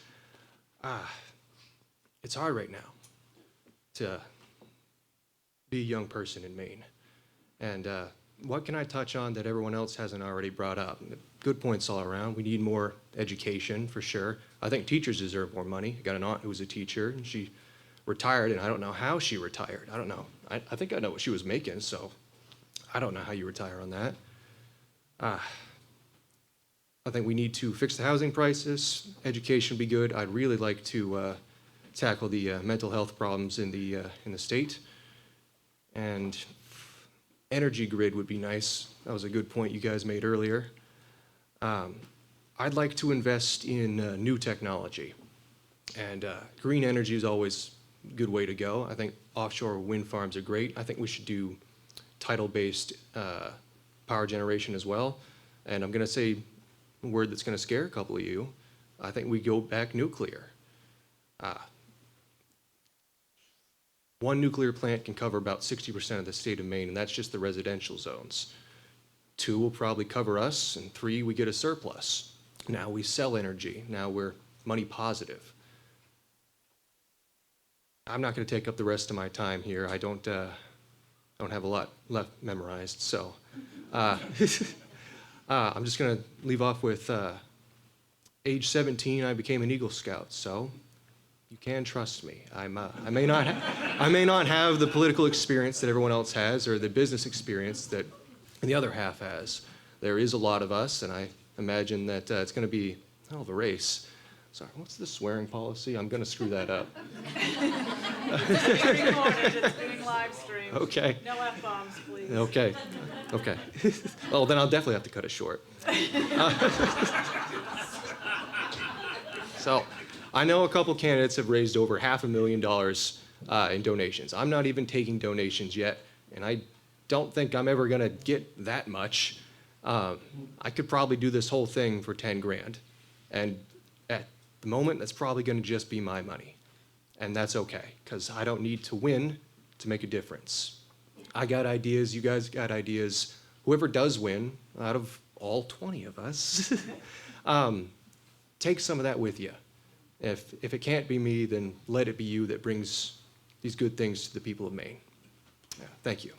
It's hard right now to be a young person in Maine. And what can I touch on that everyone else hasn't already brought up? Good points all around. We need more education, for sure. I think teachers deserve more money. I got an aunt who was a teacher, and she retired, and I don't know how she retired. I don't know. I think I know what she was making, so I don't know how you retire on that. I think we need to fix the housing crisis. Education would be good. I'd really like to tackle the mental health problems in the state. And energy grid would be nice. That was a good point you guys made earlier. I'd like to invest in new technology. And green energy is always a good way to go. I think offshore wind farms are great. I think we should do tidal-based power generation as well. And I'm going to say a word that's going to scare a couple of you. I think we go back nuclear. One nuclear plant can cover about 60% of the state of Maine, and that's just the residential zones. 2 will probably cover us, and 3, we get a surplus. Now we sell energy. Now we're money positive. I'm not going to take up the rest of my time here. I don't have a lot left memorized, so I'm just going to leave off with age 17, I became an Eagle Scout, so you can trust me. I may not have the political experience that everyone else has or the business experience that the other half has. There is a lot of us, and I imagine that it's going to be a hell of a race. Sorry, what's the swearing policy? I'm going to screw that up. It's being recorded, it's being live streamed. Okay. No F-bombs, please. Okay. Well, then I'll definitely have to cut it short. So, I know a couple candidates have raised over $500,000 in donations. I'm not even taking donations yet, and I don't think I'm ever going to get that much. I could probably do this whole thing for 10 grand, and at the moment, that's probably going to just be my money, and that's okay, because I don't need to win to make a difference. I got ideas, you guys got ideas. Whoever does win, out of all 20 of us, take some of that with you. If it can't be me, then let it be you that brings these good things to the people of Maine. Yeah, thank you.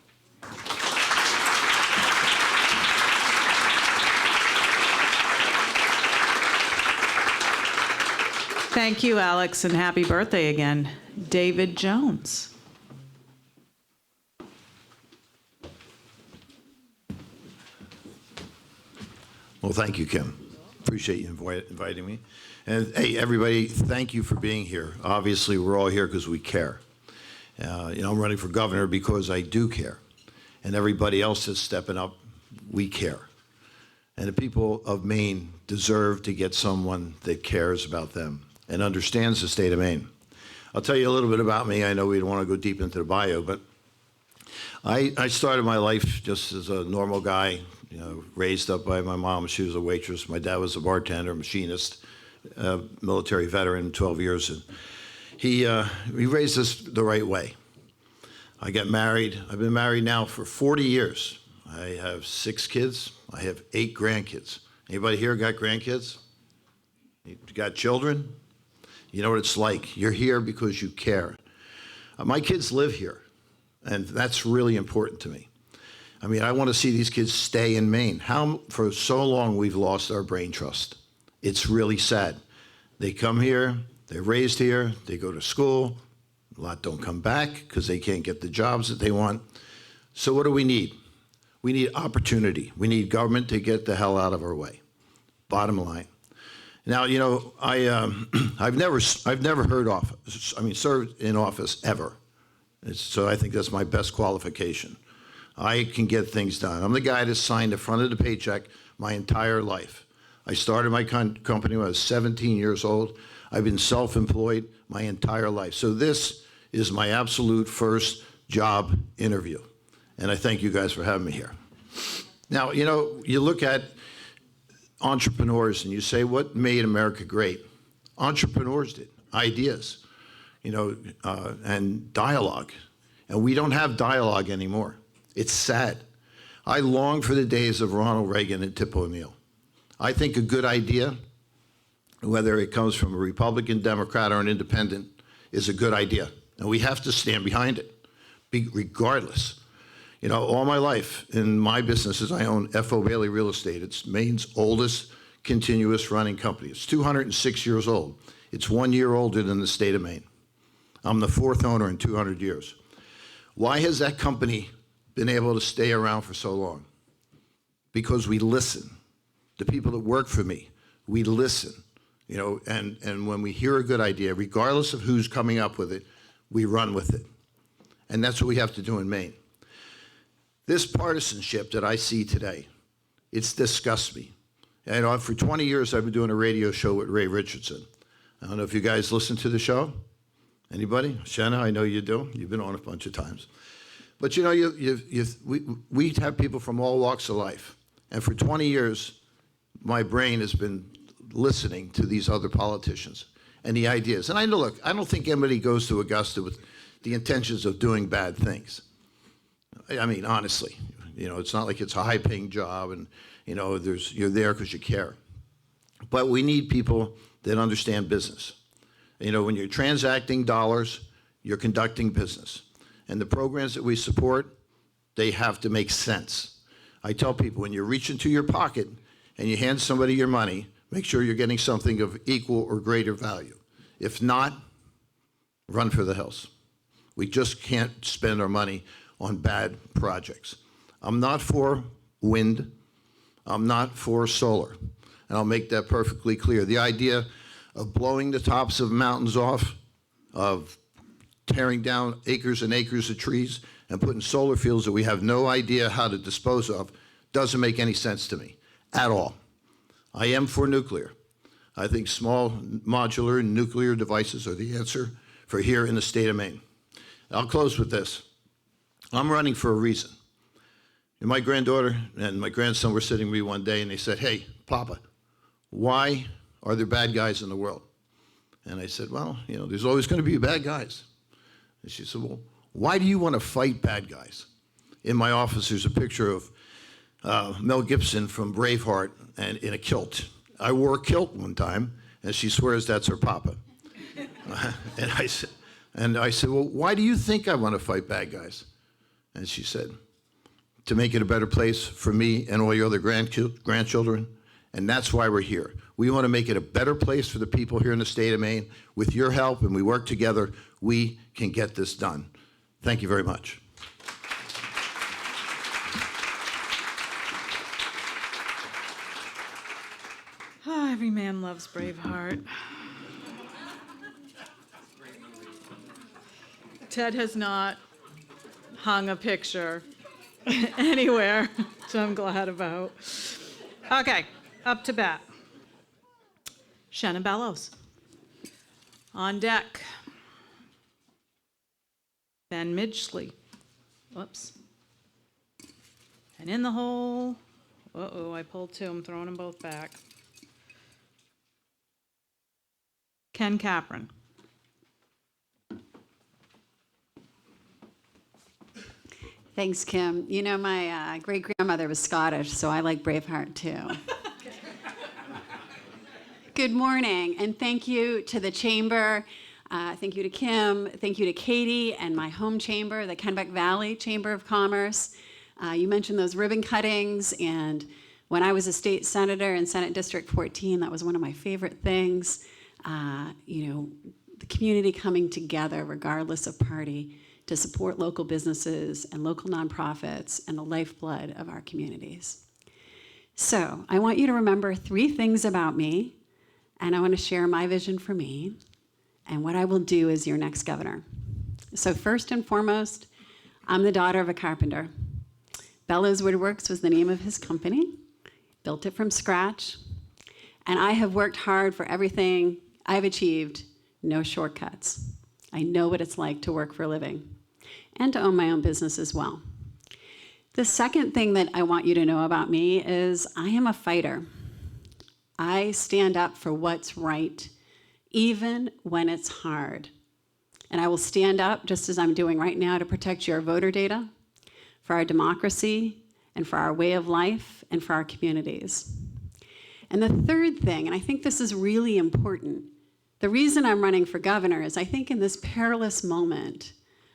Thank you, Alex, and happy birthday again. David Jones. Well, thank you, Kim. Appreciate you inviting me. And hey, everybody, thank you for being here. Obviously, we're all here because we care. I'm running for governor because I do care. And everybody else is stepping up, we care. And the people of Maine deserve to get someone that cares about them and understands the state of Maine. I'll tell you a little bit about me. I know we don't want to go deep into the bio, but I started my life just as a normal guy, raised up by my mom. She was a waitress. My dad was a bartender, machinist, military veteran, 12 years. And he raised us the right way. I got married. I've been married now for 40 years. I have 6 kids. I have 8 grandkids. Anybody here got grandkids? You got children? You know what it's like. You're here because you care. My kids live here, and that's really important to me. I mean, I want to see these kids stay in Maine. For so long, we've lost our brain trust. It's really sad. They come here, they're raised here, they go to school. A lot don't come back because they can't get the jobs that they want. So what do we need? We need opportunity. We need government to get the hell out of our way. Bottom line. Now, I've never served in office ever. So I think that's my best qualification. I can get things done. I'm the guy that signed the front of the paycheck my entire life. I started my company when I was 17 years old. I've been self-employed my entire life. So this is my absolute first job interview. And I thank you guys for having me here. Now, you look at entrepreneurs and you say, what made America great? Entrepreneurs did, ideas, and dialogue. And we don't have dialogue anymore. It's sad. I long for the days of Ronald Reagan and Tip O'Neill. I think a good idea, whether it comes from a Republican, Democrat, or an independent, is a good idea. And we have to stand behind it, regardless. All my life in my businesses, I own F.O. Bailey Real Estate. It's Maine's oldest continuous running company. It's 206 years old. It's 1 year older than the state of Maine. I'm the 4th owner in 200 years. Why has that company been able to stay around for so long? Because we listen. The people that work for me, we listen. And when we hear a good idea, regardless of who's coming up with it, we run with it. And that's what we have to do in Maine. This partisanship that I see today, it's disgusts me. For 20 years, I've been doing a radio show with Ray Richardson. I don't know if you guys listen to the show. Anybody? Shanna, I know you do. You've been on a bunch of times. But we have people from all walks of life. And for 20 years, my brain has been listening to these other politicians and the ideas. And I don't think anybody goes to Augusta with the intentions of doing bad things. I mean, honestly, it's not like it's a high-paying job and, you're there because you care. But we need people that understand business. When you're transacting dollars, you're conducting business. And the programs that we support, they have to make sense. I tell people, when you reach into your pocket and you hand somebody your money, make sure you're getting something of equal or greater value. If not, run for the hills. We just can't spend our money on bad projects. I'm not for wind. I'm not for solar. And I'll make that perfectly clear. The idea of blowing the tops of mountains off, of tearing down acres and acres of trees and putting solar fields that we have no idea how to dispose of doesn't make any sense to me at all. I am for nuclear. I think small modular nuclear devices are the answer for here in the state of Maine. I'll close with this. I'm running for a reason. And my granddaughter and my grandson were sitting with me one day and they said, "Hey, Papa, why are there bad guys in the world?" And I said, "Well, there's always going to be bad guys." And she said, "Well, why do you want to fight bad guys?" In my office, there's a picture of Mel Gibson from Braveheart and in a kilt. I wore a kilt one time, and she swears that's her papa. And I said, "Well, why do you think I want to fight bad guys?" And she said, "To make it a better place for me and all your other grandchildren, And that's why we're here. We want to make it a better place for the people here in the state of Maine. With your help, and we work together, we can get this done. Thank you very much. Oh, every man loves Braveheart. Ted has not hung a picture anywhere, which I'm glad about. Okay, up to bat. Shannon Bellows. On deck. Ben Midgley. Whoops. And in the hole. Uh-oh, I pulled two. I'm throwing them both back. Ken Capron. Thanks, Kim. You know, my great-grandmother was Scottish, so I like Braveheart, too. Good morning, and thank you to the Chamber. Thank you to Kim. Thank you to Katie and my home chamber, the Kennebec Valley Chamber of Commerce. You mentioned those ribbon cuttings, and when I was a state senator in Senate District 14, that was one of my favorite things. You know, the community coming together, regardless of party, to support local businesses and local nonprofits and the lifeblood of our communities. So I want you to remember 3 things about me, and I want to share my vision for Maine and what I will do as your next governor. So first and foremost, I'm the daughter of a carpenter. Bellows Woodworks was the name of his company, built it from scratch, and I have worked hard for everything I've achieved, no shortcuts. I know what it's like to work for a living and to own my own business as well. The second thing that I want you to know about me is I am a fighter. I stand up for what's right, even when it's hard. And I will stand up, just as I'm doing right now, to protect your voter data, for our democracy, and for our way of life, and for our communities. And the third thing, and I think this is really important, the reason I'm running for governor is I think in this perilous moment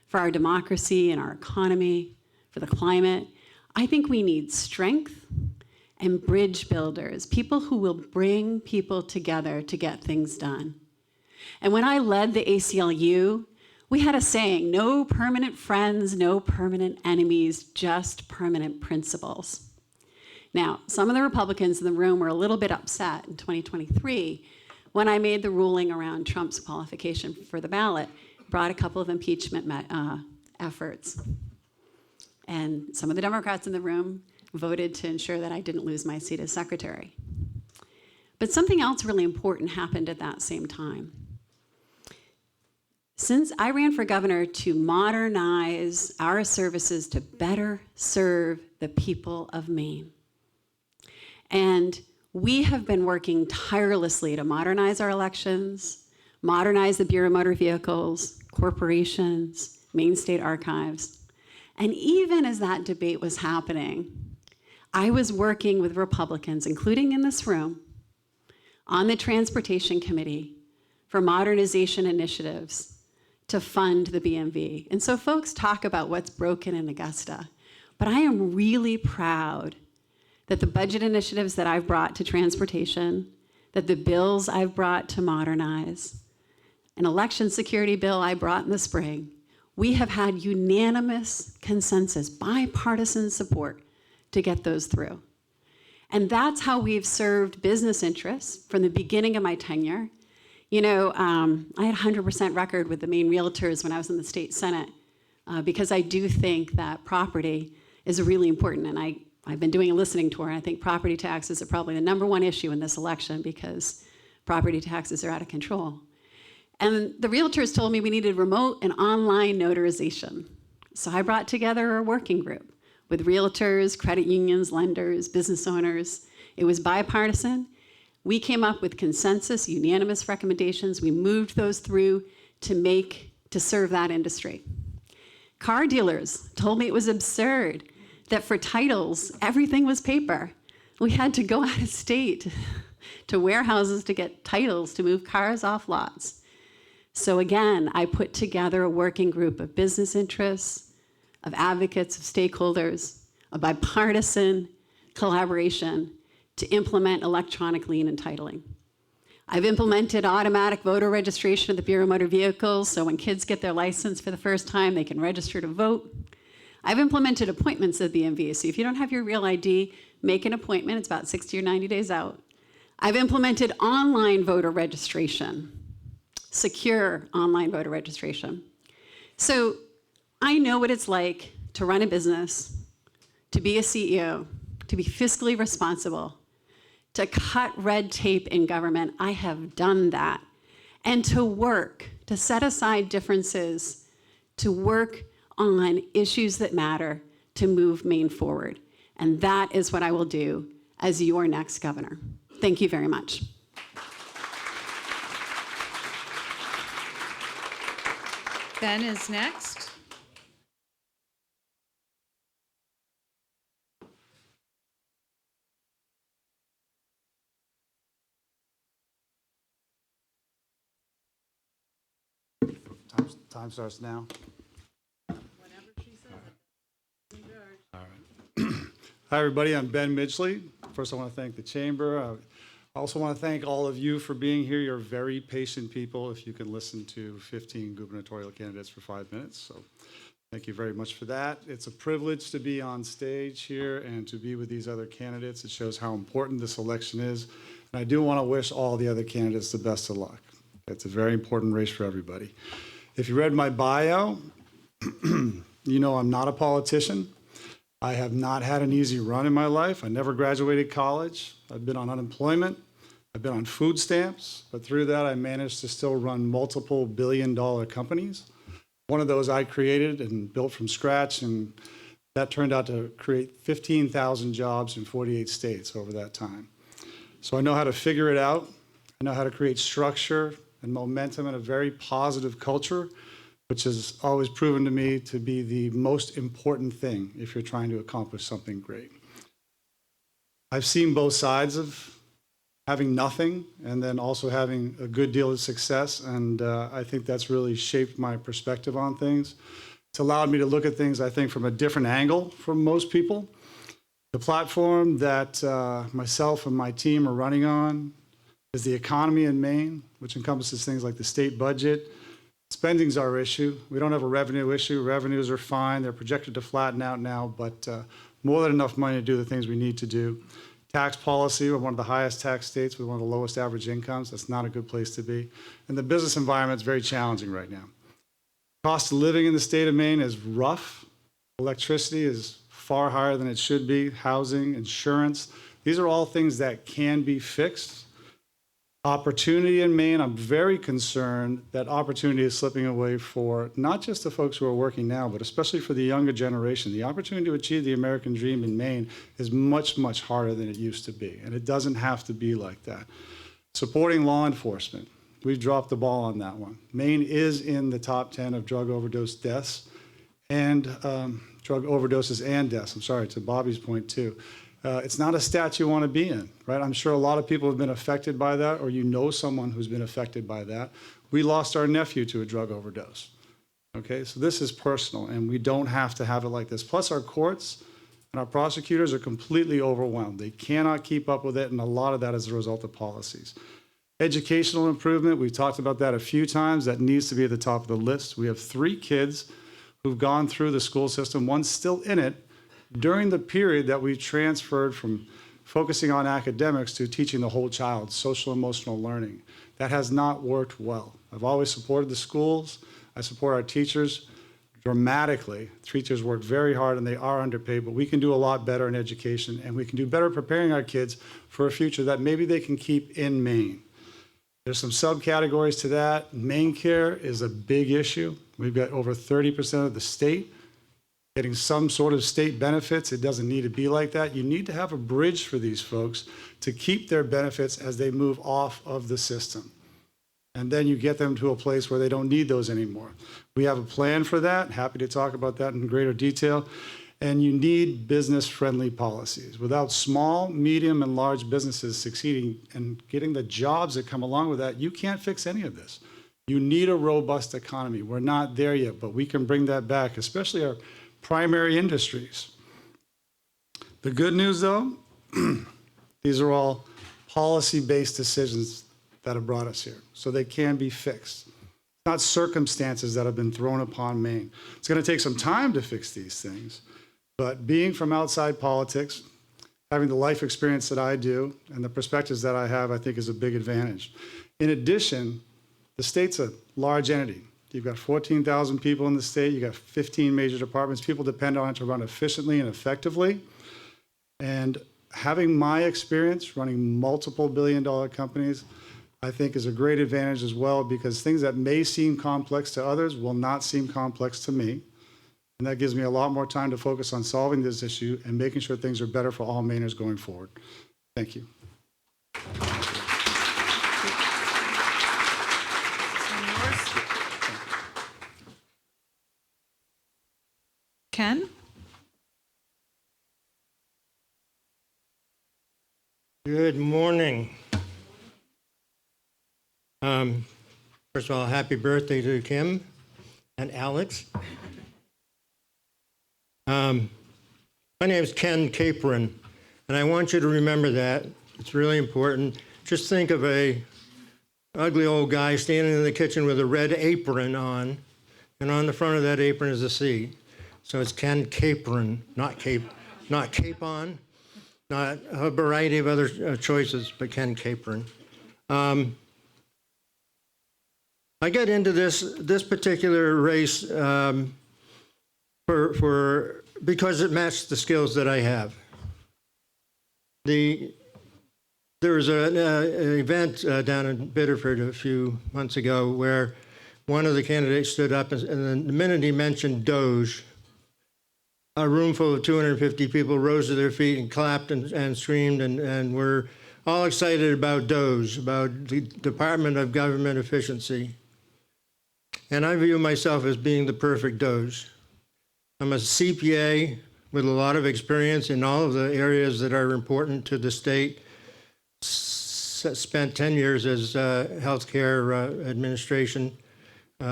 for our democracy and our economy, for the climate, I think we need strength and bridge builders, people who will bring people together to get things done. And when I led the ACLU, we had a saying, no permanent friends, no permanent enemies, just permanent principles. Now, some of the Republicans in the room were a little bit upset in 2023 when I made the ruling around Trump's qualification for the ballot, brought a couple of impeachment efforts. And some of the Democrats in the room voted to ensure that I didn't lose my seat as secretary. But something else really important happened at that same time. Since I ran for governor to modernize our services to better serve the people of Maine. And we have been working tirelessly to modernize our elections, modernize the Bureau of Motor Vehicles, corporations, Maine State Archives. And even as that debate was happening, I was working with Republicans, including in this room, on the Transportation Committee for modernization initiatives to fund the BMV. And so folks talk about what's broken in Augusta, but I am really proud that the budget initiatives that I've brought to transportation, that the bills I've brought to modernize, an election security bill I brought in the spring, we have had unanimous consensus, bipartisan support to get those through. And that's how we've served business interests from the beginning of my tenure. You know, I had a 100% record with the Maine Realtors when I was in the state Senate because I do think that property is really important. And I've been doing a listening tour, and I think property taxes are probably the #1 issue in this election because property taxes are out of control. And the Realtors told me we needed remote and online notarization. So I brought together a working group with Realtors, credit unions, lenders, business owners. It was bipartisan. We came up with consensus, unanimous recommendations. We moved those through to serve that industry. Car dealers told me it was absurd that for titles, everything was paper. We had to go out of state to warehouses to get titles to move cars off lots. So again, I put together a working group of business interests, of advocates, of stakeholders, a bipartisan collaboration to implement electronic lien and titling. I've implemented automatic voter registration at the Bureau of Motor Vehicles, so when kids get their license for the first time, they can register to vote. I've implemented appointments at BMV, so if you don't have your real ID, make an appointment. It's about 60 or 90 days out. I've implemented online voter registration, secure online voter registration. So I know what it's like to run a business, to be a CEO, to be fiscally responsible, to cut red tape in government. I have done that. And to work, to set aside differences, to work on issues that matter, to move Maine forward. And that is what I will do as your next governor. Thank you very much. Ben is next. Time starts now. Hi, everybody. I'm Ben Midgley. First, I want to thank the Chamber. I also want to thank all of you for being here. You're very patient people if you can listen to 15 gubernatorial candidates for 5 minutes. So thank you very much for that. It's a privilege to be on stage here and to be with these other candidates. It shows how important this election is. And I do want to wish all the other candidates the best of luck. It's a very important race for everybody. If you read my bio, you know I'm not a politician. I have not had an easy run in my life. I never graduated college. I've been on unemployment. I've been on food stamps. But through that, I managed to still run multiple billion-dollar companies. One of those I created and built from scratch, and that turned out to create 15,000 jobs in 48 states over that time. So I know how to figure it out. I know how to create structure and momentum and a very positive culture, which has always proven to me to be the most important thing if you're trying to accomplish something great. I've seen both sides of having nothing and then also having a good deal of success, and I think that's really shaped my perspective on things. It's allowed me to look at things, I think, from a different angle from most people. The platform that myself and my team are running on is the economy in Maine, which encompasses things like the state budget. Spending's our issue. We don't have a revenue issue. Revenues are fine. They're projected to flatten out now, but more than enough money to do the things we need to do. Tax policy, we're one of the highest tax states with one of the lowest average incomes. That's not a good place to be. And the business environment is very challenging right now. Cost of living in the state of Maine is rough. Electricity is far higher than it should be. Housing, insurance, these are all things that can be fixed. Opportunity in Maine, I'm very concerned that opportunity is slipping away for not just the folks who are working now, but especially for the younger generation. The opportunity to achieve the American dream in Maine is much, much harder than it used to be, and it doesn't have to be like that. Supporting law enforcement, we've dropped the ball on that one. Maine is in the top 10 of drug overdose deaths and drug overdoses and deaths. I'm sorry, to Bobby's point too. It's not a stat you want to be in, right? I'm sure a lot of people have been affected by that, or you know someone who's been affected by that. We lost our nephew to a drug overdose, okay? So this is personal, and we don't have to have it like this. Plus, our courts and our prosecutors are completely overwhelmed. They cannot keep up with it, and a lot of that is a result of policies. Educational improvement, we've talked about that a few times. That needs to be at the top of the list. We have 3 kids who've gone through the school system. One's still in it, during the period that we transferred from focusing on academics to teaching the whole child, social emotional learning. That has not worked well. I've always supported the schools. I support our teachers dramatically. Teachers work very hard and they are underpaid, but we can do a lot better in education, and we can do better preparing our kids for a future that maybe they can keep in Maine. There's some subcategories to that. Maine care is a big issue. We've got over 30% of the state getting some sort of state benefits. It doesn't need to be like that. You need to have a bridge for these folks to keep their benefits as they move off of the system. And then you get them to a place where they don't need those anymore. We have a plan for that. Happy to talk about that in greater detail. And you need business-friendly policies. Without small, medium, and large businesses succeeding and getting the jobs that come along with that, you can't fix any of this. You need a robust economy. We're not there yet, but we can bring that back, especially our primary industries. The good news, though, These are all policy-based decisions that have brought us here, so they can be fixed. Not circumstances that have been thrown upon Maine. It's going to take some time to fix these things, but being from outside politics, having the life experience that I do and the perspectives that I have, I think is a big advantage. In addition, the state's a large entity. You've got 14,000 people in the state, you've got 15 major departments. People depend on it to run efficiently and effectively. And having my experience running multiple billion-dollar companies, I think is a great advantage as well, because things that may seem complex to others will not seem complex to me. And that gives me a lot more time to focus on solving this issue and making sure things are better for all Mainers going forward. Thank you. Ken? Good morning. First of all, happy birthday to Kim and Alex. My name is Ken Capron, and I want you to remember that. It's really important. Just think of a ugly old guy standing in the kitchen with a red apron on, and on the front of that apron is a C. So it's Ken Capron, not capon, not a variety of other choices, but Ken Capron. I get into this particular race because it matched the skills that I have. There was an event down in Biddeford a few months ago where one of the candidates stood up, and the minute he mentioned Doge, a room full of 250 people rose to their feet and clapped and screamed and were all excited about Doge, about the Department of Government Efficiency. And I view myself as being the perfect Doge. I'm a CPA with a lot of experience in all of the areas that are important to the state. Spent 10 years as healthcare administration,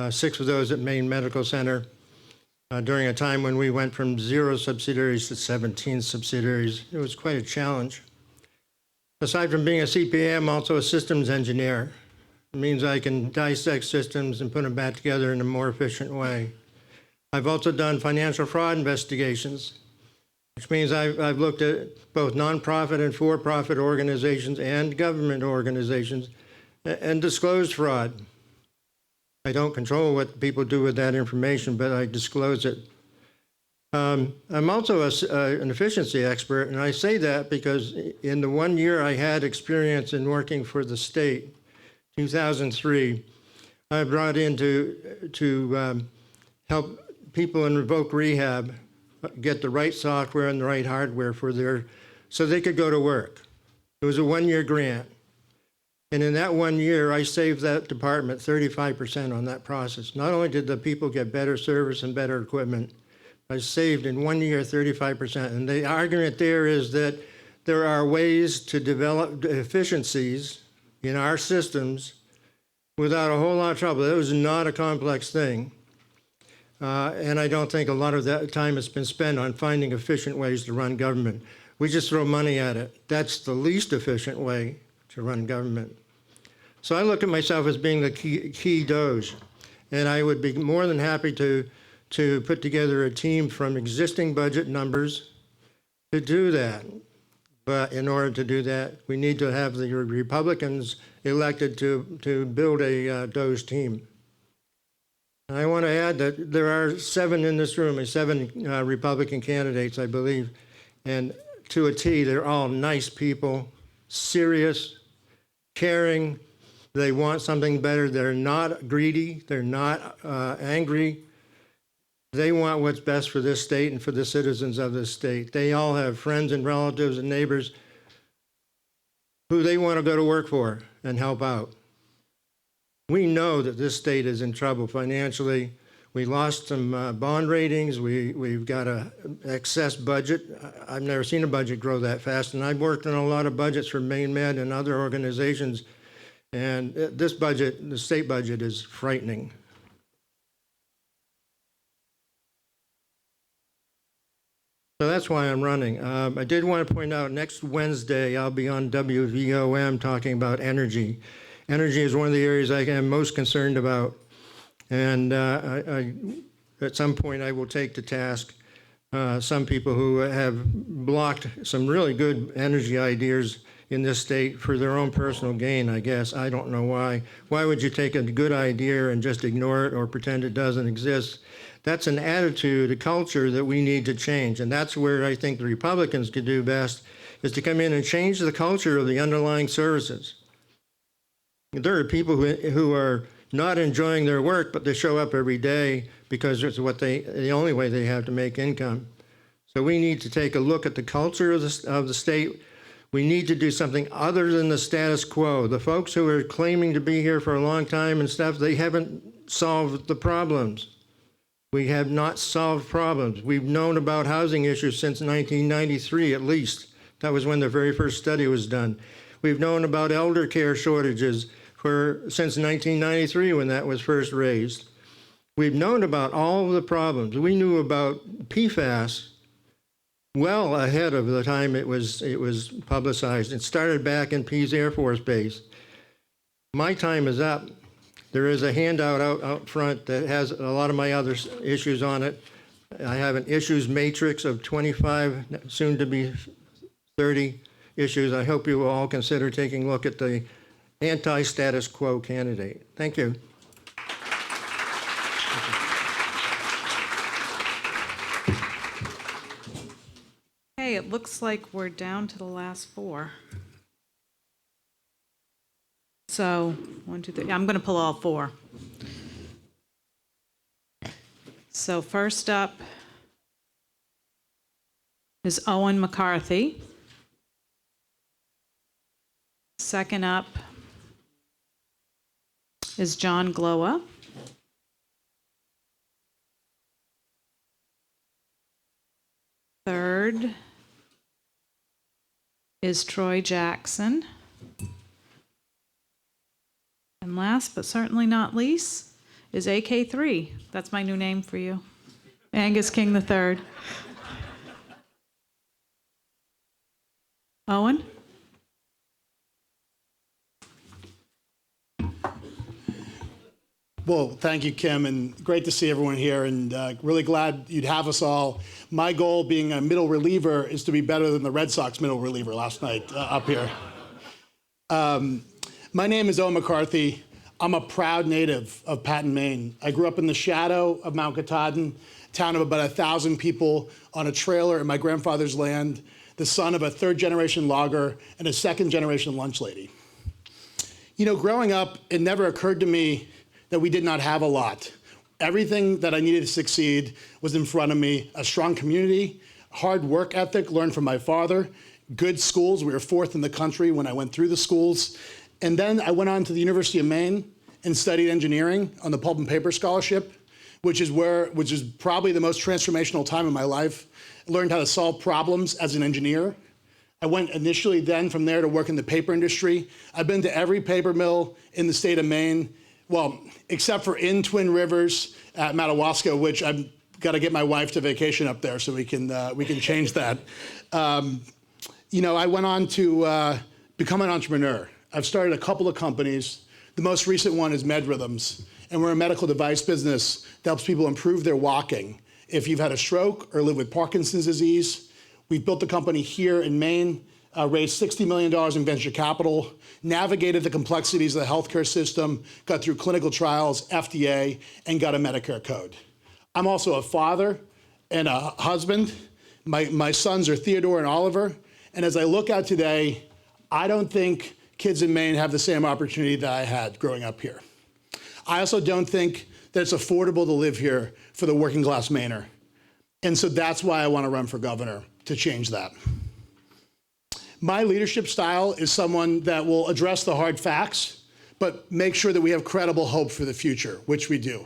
6 of those at Maine Medical Center, during a time when we went from 0 subsidiaries to 17 subsidiaries. It was quite a challenge. Aside from being a CPA, I'm also a systems engineer. It means I can dissect systems and put them back together in a more efficient way. I've also done financial fraud investigations, which means I've looked at both nonprofit and for-profit organizations and government organizations and disclosed fraud. I don't control what people do with that information, but I disclose it. I'm also an efficiency expert, and I say that because in the 1 year I had experience in working for the state, 2003, I brought in to help people in revoke rehab get the right software and the right hardware so they could go to work. It was a 1-year grant. And in that 1 year, I saved that department 35% on that process. Not only did the people get better service and better equipment, I saved in 1 year 35%. And the argument there is that there are ways to develop efficiencies in our systems without a whole lot of trouble. It was not a complex thing. And I don't think a lot of that time has been spent on finding efficient ways to run government. We just throw money at it. That's the least efficient way to run government. So I look at myself as being the key Doge, and I would be more than happy to put together a team from existing budget numbers to do that. But in order to do that, we need to have the Republicans elected to build a Doge team. And I want to add that there are 7 in this room, 7 Republican candidates, I believe, and to a T, they're all nice people, serious, caring. They want something better. They're not greedy. They're not angry. They want what's best for this state and for the citizens of this state. They all have friends and relatives and neighbors who they want to go to work for and help out. We know that this state is in trouble financially. We lost some bond ratings. We've got an excess budget. I've never seen a budget grow that fast, and I've worked on a lot of budgets for Maine Med and other organizations, and this budget, the state budget, is frightening. So that's why I'm running. I did want to point out, next Wednesday, I'll be on WVOM talking about energy. Energy is one of the areas I am most concerned about. And at some point, I will take to task some people who have blocked some really good energy ideas in this state for their own personal gain, I guess. I don't know why. Why would you take a good idea and just ignore it or pretend it doesn't exist? That's an attitude, a culture that we need to change. And that's where I think the Republicans could do best, is to come in and change the culture of the underlying services. There are people who are not enjoying their work, but they show up every day because it's the only way they have to make income. So we need to take a look at the culture of the state. We need to do something other than the status quo. The folks who are claiming to be here for a long time and stuff, they haven't solved the problems. We have not solved problems. We've known about housing issues since 1993 at least. That was when the very first study was done. We've known about elder care shortages since 1993 when that was first raised. We've known about all of the problems. We knew about PFAS well ahead of the time it was publicized. It started back in Pease Air Force Base. My time is up. There is a handout out front that has a lot of my other issues on it. I have an issues matrix of 25, soon to be 30 issues. I hope you will all consider taking a look at the anti-status quo candidate. Thank you. Okay, it looks like we're down to the last four. So, 1, 2, 3, I'm going to pull all four. So first up is Owen McCarthy. Second up is John Glowa. Third is Troy Jackson. And last but certainly not least is AK3. That's my new name for you. Angus King III. Owen? Well, thank you, Kim, and great to see everyone here, and really glad you'd have us all. My goal, being a middle reliever, is to be better than the Red Sox middle reliever last night up here. My name is Owen McCarthy. I'm a proud native of Patten, Maine. I grew up in the shadow of Mount Katahdin, a town of about 1,000 people, on a trailer in my grandfather's land, the son of a third-generation logger and a second-generation lunch lady. You know, growing up, it never occurred to me that we did not have a lot. Everything that I needed to succeed was in front of me: a strong community, hard work ethic learned from my father, good schools. We were 4th in the country when I went through the schools. And then I went on to the University of Maine and studied engineering on the Pulp and Paper Scholarship, which is probably the most transformational time in my life. I learned how to solve problems as an engineer. I went initially then from there to work in the paper industry. I've been to every paper mill in the state of Maine, well, except for in Twin Rivers at Madawaska, which I've got to get my wife to vacation up there so we can change that. You know, I went on to become an entrepreneur. I've started a couple of companies. The most recent one is MedRhythms, and we're a medical device business that helps people improve their walking. If you've had a stroke or live with Parkinson's disease, we've built a company here in Maine, raised $60 million in venture capital, navigated the complexities of the healthcare system, got through clinical trials, FDA, and got a Medicare code. I'm also a father and a husband. My sons are Theodore and Oliver, and as I look out today, I don't think kids in Maine have the same opportunity that I had growing up here. I also don't think that it's affordable to live here for the working class Mainer. And so that's why I want to run for governor, to change that. My leadership style is someone that will address the hard facts, but make sure that we have credible hope for the future, which we do.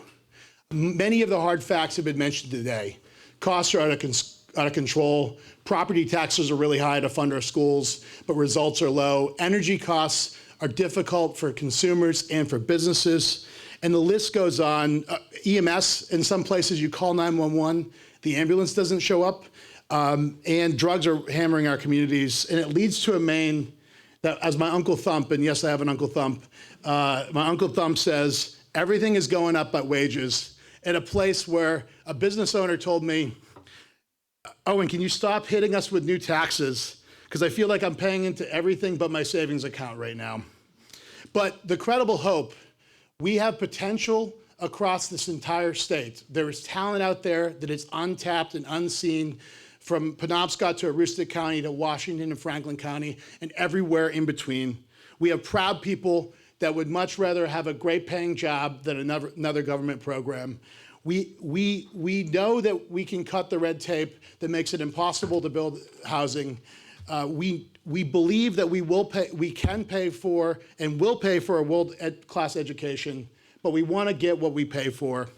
Many of the hard facts have been mentioned today. Costs are out of control. Property taxes are really high to fund our schools, but results are low. Energy costs are difficult for consumers and for businesses. And the list goes on. EMS, in some places you call 911, the ambulance doesn't show up. And drugs are hammering our communities, and it leads to a Maine that, as my Uncle Thump, and yes, I have an Uncle Thump, my Uncle Thump says, everything is going up but wages, in a place where a business owner told me, Owen, can you stop hitting us with new taxes? Because I feel like I'm paying into everything but my savings account right now. But the credible hope, we have potential across this entire state. There is talent out there that is untapped and unseen, from Penobscot to Aroostook County to Washington and Franklin County and everywhere in between. We have proud people that would much rather have a great paying job than another government program. We know that we can cut the red tape that makes it impossible to build housing. We believe that we can pay for and will pay for a world-class education, but we want to get what we pay for.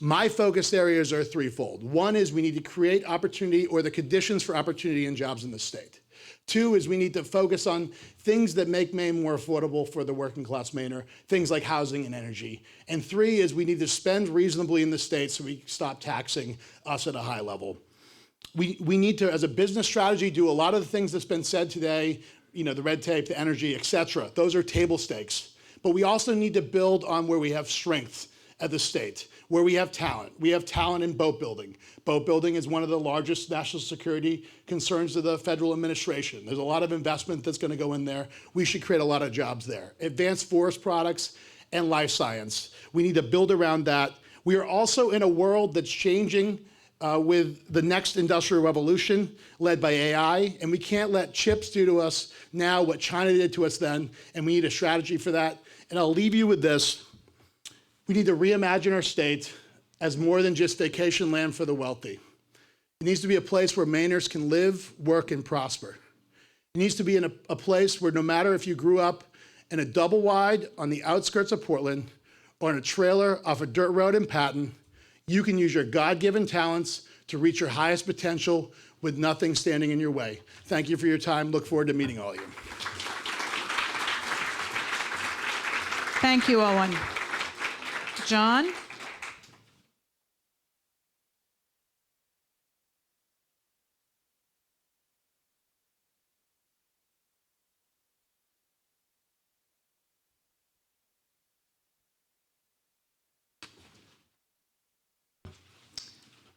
My focus areas are threefold. One is we need to create opportunity or the conditions for opportunity and jobs in the state. Two is we need to focus on things that make Maine more affordable for the working class Mainer, things like housing and energy. And three is we need to spend reasonably in the state so we stop taxing us at a high level. We need to, as a business strategy, do a lot of the things that's been said today, the red tape, the energy, et cetera. Those are table stakes. But we also need to build on where we have strength at the state, where we have talent. We have talent in boat building. Boat building is one of the largest national security concerns of the federal administration. There's a lot of investment that's going to go in there. We should create a lot of jobs there. Advanced forest products and life science. We need to build around that. We are also in a world that's changing with the next industrial revolution led by AI, and we can't let chips do to us now what China did to us then, and we need a strategy for that. And I'll leave you with this. We need to reimagine our state as more than just vacation land for the wealthy. It needs to be a place where Mainers can live, work, and prosper. It needs to be in a place where no matter if you grew up in a double wide on the outskirts of Portland or in a trailer off a dirt road in Patton, you can use your God-given talents to reach your highest potential with nothing standing in your way. Thank you for your time. Look forward to meeting all of you. Thank you, Owen. John?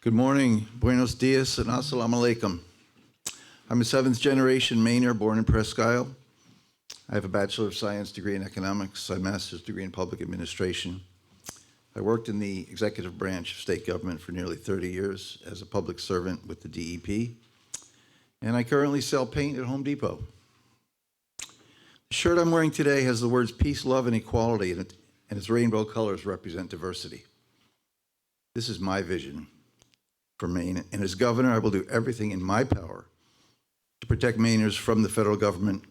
Good morning, buenos dias, and assalamu alaikum. I'm a seventh generation Mainer born in Presque Isle. I have a Bachelor of Science degree in economics, a master's degree in public administration. I worked in the executive branch of state government for nearly 30 years as a public servant with the DEP, and I currently sell paint at Home Depot. The shirt I'm wearing today has the words peace, love, and equality in it, and its rainbow colors represent diversity. This is my vision for Maine, and as governor, I will do everything in my power to protect Mainers from the federal government.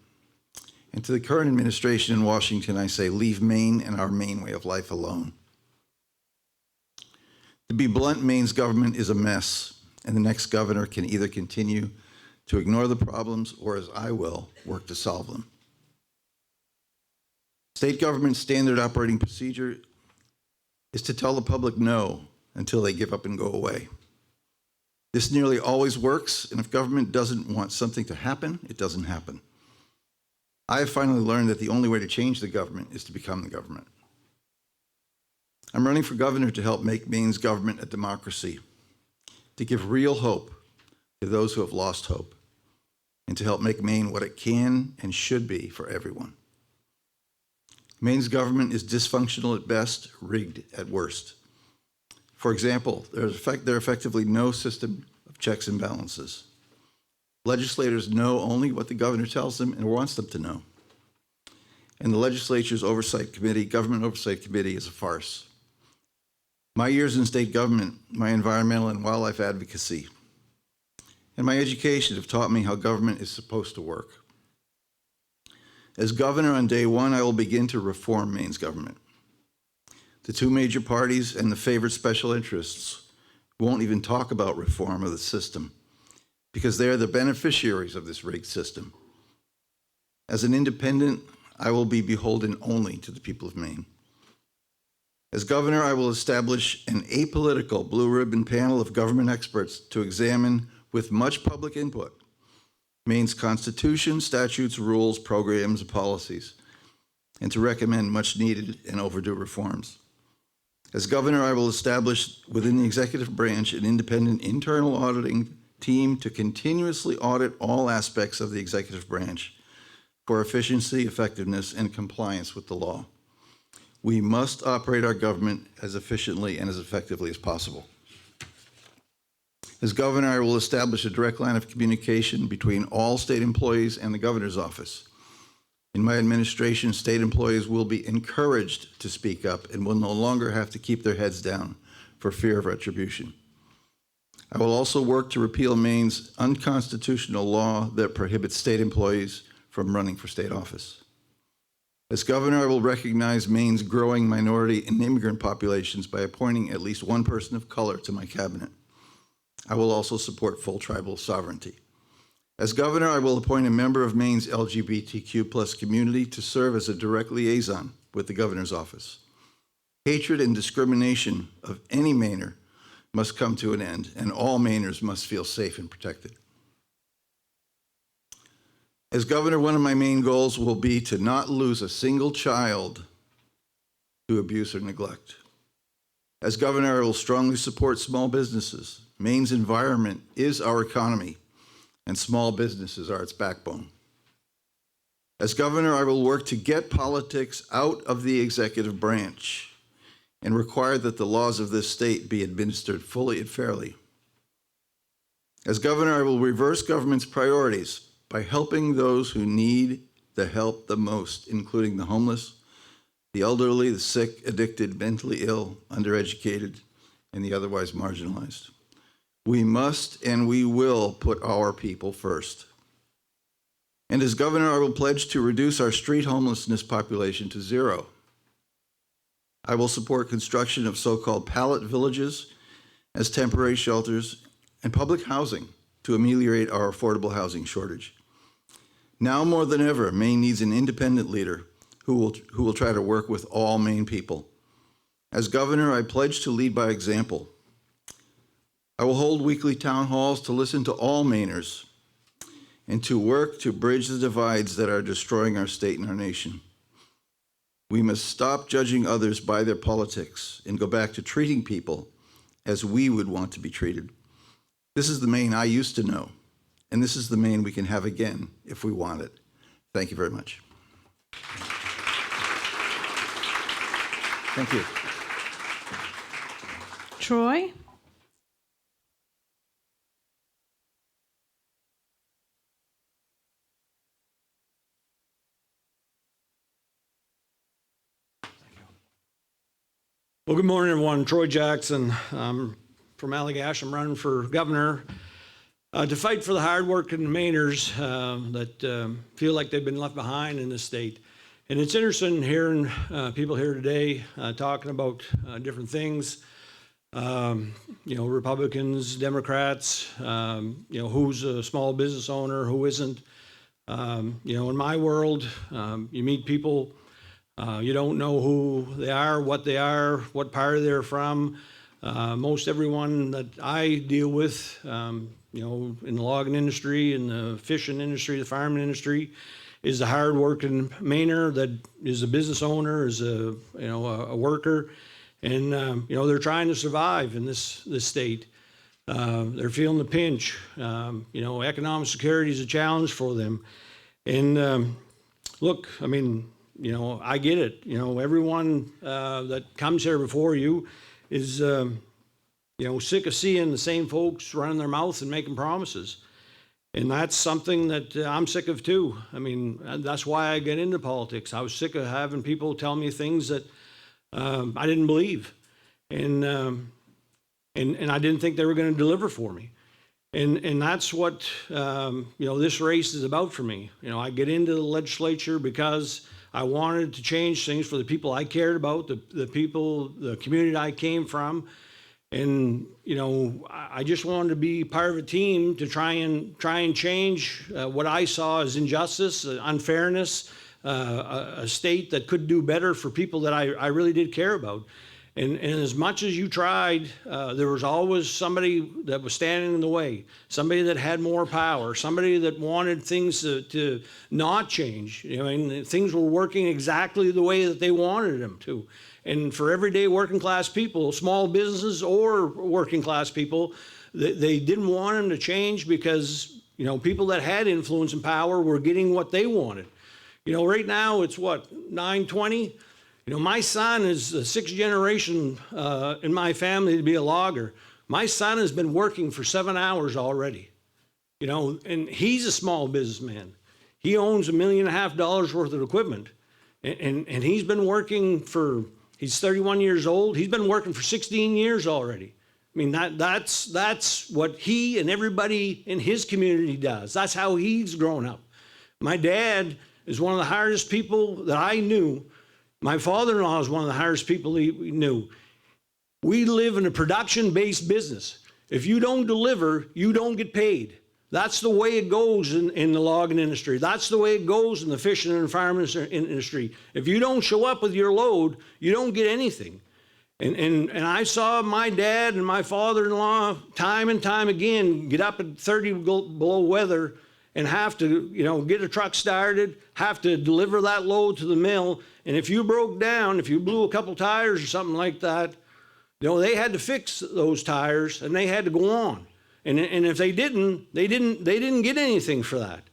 And to the current administration in Washington, I say, leave Maine and our Maine way of life alone. To be blunt, Maine's government is a mess, and the next governor can either continue to ignore the problems or, as I will, work to solve them. State government's standard operating procedure is to tell the public no until they give up and go away. This nearly always works, and if government doesn't want something to happen, it doesn't happen. I have finally learned that the only way to change the government is to become the government. I'm running for governor to help make Maine's government a democracy, to give real hope to those who have lost hope, and to help make Maine what it can and should be for everyone. Maine's government is dysfunctional at best, rigged at worst. For example, there are effectively no system of checks and balances. Legislators know only what the governor tells them and wants them to know. And the legislature's government oversight committee is a farce. My years in state government, my environmental and wildlife advocacy, and my education have taught me how government is supposed to work. As governor on day one, I will begin to reform Maine's government. The two major parties and the favored special interests won't even talk about reform of the system because they are the beneficiaries of this rigged system. As an independent, I will be beholden only to the people of Maine. As governor, I will establish an apolitical blue ribbon panel of government experts to examine with much public input, Maine's constitution, statutes, rules, programs, and policies, and to recommend much needed and overdue reforms. As governor, I will establish within the executive branch an independent internal auditing team to continuously audit all aspects of the executive branch for efficiency, effectiveness, and compliance with the law. We must operate our government as efficiently and as effectively as possible. As governor, I will establish a direct line of communication between all state employees and the governor's office. In my administration, state employees will be encouraged to speak up and will no longer have to keep their heads down for fear of retribution. I will also work to repeal Maine's unconstitutional law that prohibits state employees from running for state office. As governor, I will recognize Maine's growing minority and immigrant populations by appointing at least one person of color to my cabinet. I will also support full tribal sovereignty. As governor, I will appoint a member of Maine's LGBTQ+ community to serve as a direct liaison with the governor's office. Hatred and discrimination of any Mainer must come to an end, and all Mainers must feel safe and protected. As governor, one of my main goals will be to not lose a single child to abuse or neglect. As governor, I will strongly support small businesses. Maine's environment is our economy, and small businesses are its backbone. As governor, I will work to get politics out of the executive branch and require that the laws of this state be administered fully and fairly. As governor, I will reverse government's priorities by helping those who need the help the most, including the homeless, the elderly, the sick, addicted, mentally ill, undereducated, and the otherwise marginalized. We must and we will put our people first. And as governor, I will pledge to reduce our street homelessness population to 0. I will support construction of so-called pallet villages as temporary shelters and public housing to ameliorate our affordable housing shortage. Now more than ever, Maine needs an independent leader who will try to work with all Maine people. As governor, I pledge to lead by example. I will hold weekly town halls to listen to all Mainers and to work to bridge the divides that are destroying our state and our nation. We must stop judging others by their politics and go back to treating people as we would want to be treated. This is the Maine I used to know, and this is the Maine we can have again if we want it. Thank you very much. Thank you. Troy? Well, good morning, everyone. Troy Jackson. I'm from Allagash. I'm running for governor to fight for the hardworking Mainers that feel like they've been left behind in this state. And it's interesting hearing people here today talking about different things. Republicans, Democrats, who's a small business owner, who isn't. In my world, you meet people, you don't know who they are, what part they're from. Most everyone that I deal with, in the logging industry, in the fishing industry, the farming industry, is a hard-working Mainer that is a business owner, is a worker, and they're trying to survive in this state. They're feeling the pinch. Economic security is a challenge for them. And look, I get it. Everyone that comes here before you is, sick of seeing the same folks running their mouth and making promises. And that's something that I'm sick of too. That's why I get into politics. I was sick of having people tell me things that I didn't believe. And I didn't think they were going to deliver for me. And that's what, this race is about for me. I get into the legislature because I wanted to change things for the people I cared about, the people, the community I came from. And, I just wanted to be part of a team to try and change what I saw as injustice, unfairness, a state that could do better for people that I really did care about. And as much as you tried, there was always somebody that was standing in the way, somebody that had more power, somebody that wanted things to not change. You know, and things were working exactly the way that they wanted them to. And for everyday working class people, small businesses or working class people, they didn't want them to change because, you know, people that had influence and power were getting what they wanted. You know, right now it's what, 9:20? You know, my son is the sixth generation in my family to be a logger. My son has been working for 7 hours already, you know, and he's a small businessman. He owns $1.5 million worth of equipment, and he's been working for, he's 31 years old. He's been working for 16 years already. I mean, that's what he and everybody in his community does. That's how he's grown up. My dad is one of the hardest people that I knew. My father-in-law is one of the hardest people he knew. We live in a production-based business. If you don't deliver, you don't get paid. That's the way it goes in the logging industry. That's the way it goes in the fishing and farming industry. If you don't show up with your load, you don't get anything. And I saw my dad and my father-in-law time and time again get up at 30 below weather and have to, you know, get a truck started, have to deliver that load to the mill. And if you broke down, if you blew a couple tires or something like that, you know, they had to fix those tires and they had to go on. And if they didn't get anything for that.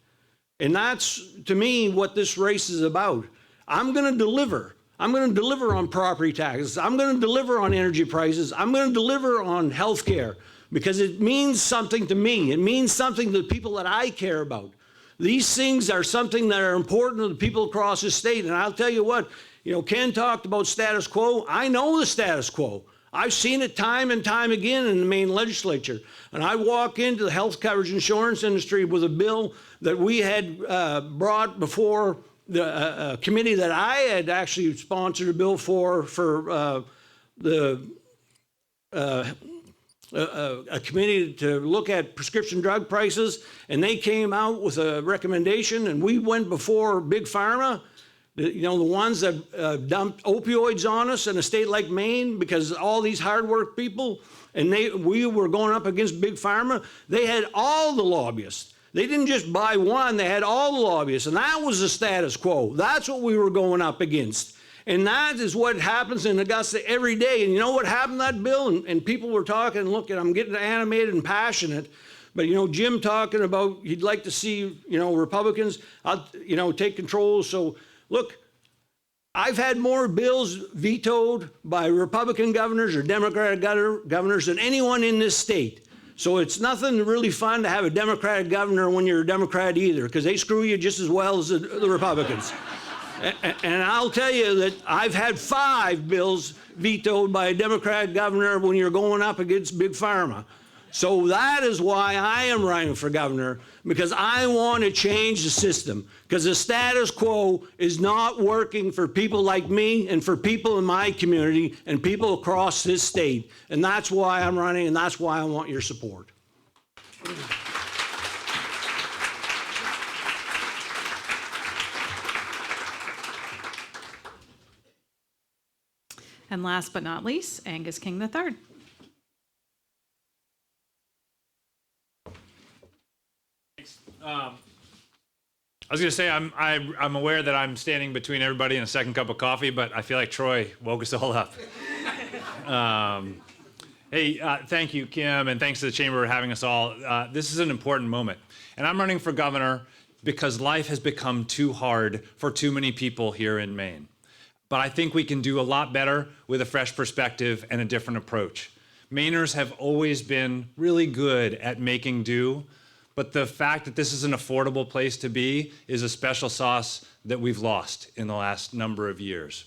And that's, to me, what this race is about. I'm going to deliver. I'm going to deliver on property taxes. I'm going to deliver on energy prices. I'm going to deliver on health care because it means something to me. It means something to the people that I care about. These things are something that are important to the people across the state. And I'll tell you what, you know, Ken talked about status quo. I know the status quo. I've seen it time and time again in the Maine legislature. And I walk into the health coverage insurance industry with a bill that we had brought before the committee that I had actually sponsored a bill for a committee to look at prescription drug prices, and they came out with a recommendation, and we went before Big Pharma, you know, the ones that dumped opioids on us in a state like Maine because all these hard work people, and we were going up against Big Pharma. They had all the lobbyists. They didn't just buy one, they had all the lobbyists, and that was the status quo. That's what we were going up against. And that is what happens in Augusta every day. And you know what happened to that bill? And people were talking, look, I'm getting animated and passionate, but you know, Jim talking about he'd like to see, you know, Republicans, you know, take control. So look, I've had more bills vetoed by Republican governors or Democratic governors than anyone in this state. So it's nothing really fun to have a Democratic governor when you're a Democrat either, because they screw you just as well as the Republicans. And I'll tell you that I've had 5 bills vetoed by a Democratic governor when you're going up against Big Pharma. So that is why I am running for governor, because I want to change the system, because the status quo is not working for people like me and for people in my community and people across this state. And that's why I'm running, and that's why I want your support. And last but not least, Angus King III. I was going to say I'm aware that I'm standing between everybody and a second cup of coffee, but I feel like Troy woke us all up. Hey, thank you, Kim, and thanks to the Chamber for having us all. This is an important moment, and I'm running for governor because life has become too hard for too many people here in Maine. But I think we can do a lot better with a fresh perspective and a different approach. Mainers have always been really good at making do, but the fact that this is an affordable place to be is a special sauce that we've lost in the last number of years.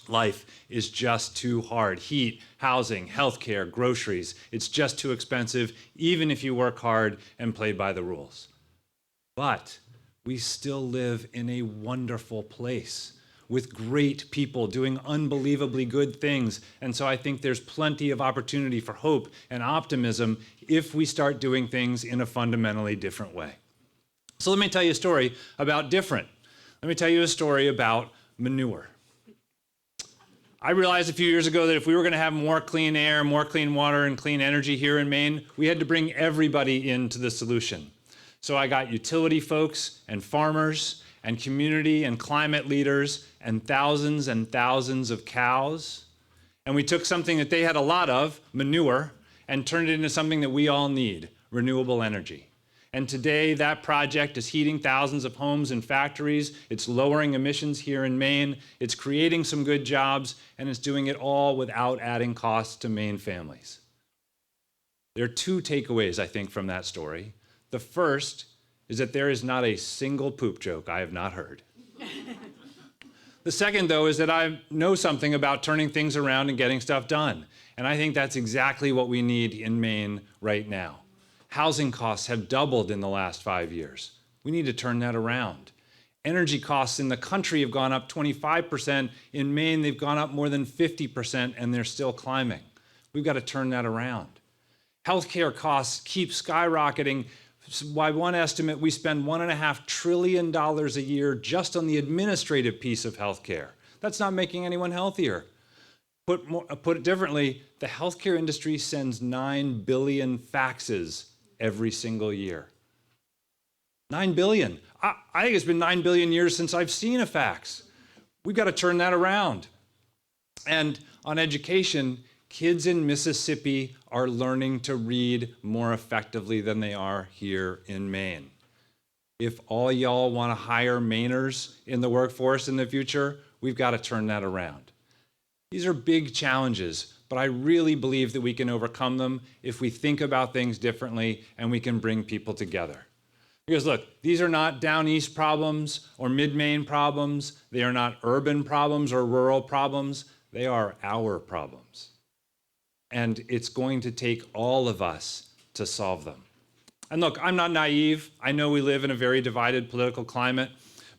Life is just too hard. Heat, housing, healthcare, groceries, it's just too expensive, even if you work hard and play by the rules. But we still live in a wonderful place with great people doing unbelievably good things. And so I think there's plenty of opportunity for hope and optimism if we start doing things in a fundamentally different way. So let me tell you a story about different. Let me tell you a story about manure. I realized a few years ago that if we were going to have more clean air, more clean water, and clean energy here in Maine, we had to bring everybody into the solution. So I got utility folks and farmers and community and climate leaders and thousands of cows. And we took something that they had a lot of, manure, and turned it into something that we all need, renewable energy. And today, that project is heating thousands of homes and factories. It's lowering emissions here in Maine. It's creating some good jobs, and it's doing it all without adding costs to Maine families. There are two takeaways, I think, from that story. The first is that there is not a single poop joke I have not heard. The second, though, is that I know something about turning things around and getting stuff done. And I think that's exactly what we need in Maine right now. Housing costs have doubled in the last 5 years. We need to turn that around. Energy costs in the country have gone up 25%. In Maine, they've gone up more than 50%, and they're still climbing. We've got to turn that around. Healthcare costs keep skyrocketing. By one estimate, we spend $1.5 trillion a year just on the administrative piece of healthcare. That's not making anyone healthier. Put it differently, the healthcare industry sends 9 billion faxes every single year. 9 billion. I think it's been 9 billion years since I've seen a fax. We've got to turn that around. And on education, kids in Mississippi are learning to read more effectively than they are here in Maine. If all y'all want to hire Mainers in the workforce in the future, we've got to turn that around. These are big challenges, but I really believe that we can overcome them if we think about things differently and we can bring people together. Because look, these are not down east problems or mid-Maine problems. They are not urban problems or rural problems. They are our problems. And it's going to take all of us to solve them. And look, I'm not naive. I know we live in a very divided political climate.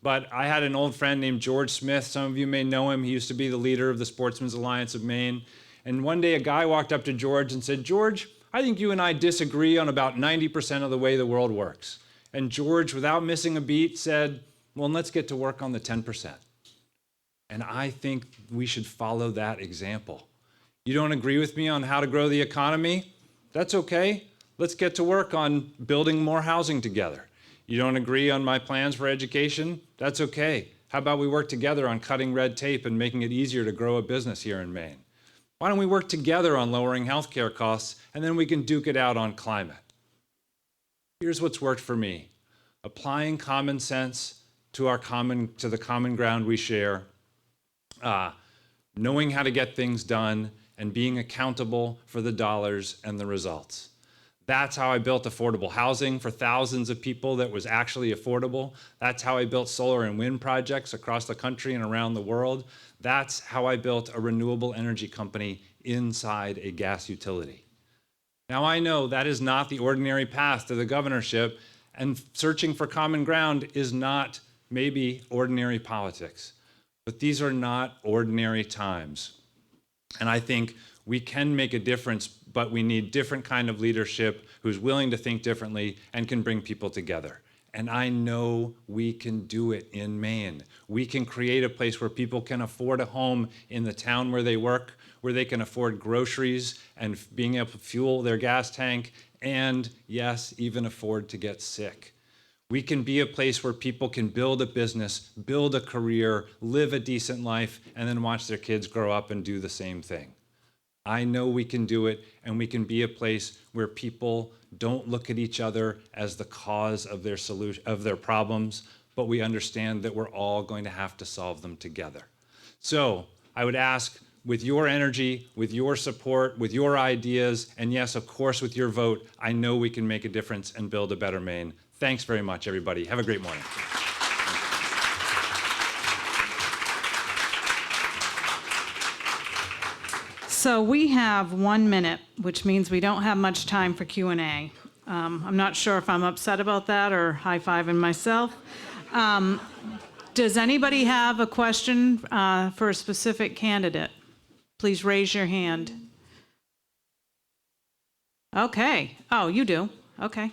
But I had an old friend named George Smith. Some of you may know him. He used to be the leader of the Sportsmen's Alliance of Maine. And one day a guy walked up to George and said, "George, I think you and I disagree on about 90% of the way the world works." And George, without missing a beat, said, "Well, let's get to work on the 10%. And I think we should follow that example. You don't agree with me on how to grow the economy? That's okay. Let's get to work on building more housing together. You don't agree on my plans for education? That's okay. How about we work together on cutting red tape and making it easier to grow a business here in Maine? Why don't we work together on lowering healthcare costs, and then we can duke it out on climate?" Here's what's worked for me. Applying common sense to the common ground we share, knowing how to get things done, and being accountable for the dollars and the results. That's how I built affordable housing for thousands of people that was actually affordable. That's how I built solar and wind projects across the country and around the world. That's how I built a renewable energy company inside a gas utility. Now I know that is not the ordinary path to the governorship, and searching for common ground is not maybe ordinary politics. But these are not ordinary times. And I think we can make a difference, but we need different kind of leadership who's willing to think differently and can bring people together. And I know we can do it in Maine. We can create a place where people can afford a home in the town where they work, where they can afford groceries and being able to fuel their gas tank, and yes, even afford to get sick. We can be a place where people can build a business, build a career, live a decent life, and then watch their kids grow up and do the same thing. I know we can do it, and we can be a place where people don't look at each other as the cause of their problems, but we understand that we're all going to have to solve them together. So I would ask, with your energy, with your support, with your ideas, and yes, of course, with your vote, I know we can make a difference and build a better Maine. Thanks very much, everybody. Have a great morning. So we have 1 minute, which means we don't have much time for Q&A. I'm not sure if I'm upset about that or high-fiving myself. Does anybody have a question for a specific candidate? Please raise your hand. Okay. Oh, you do. Okay.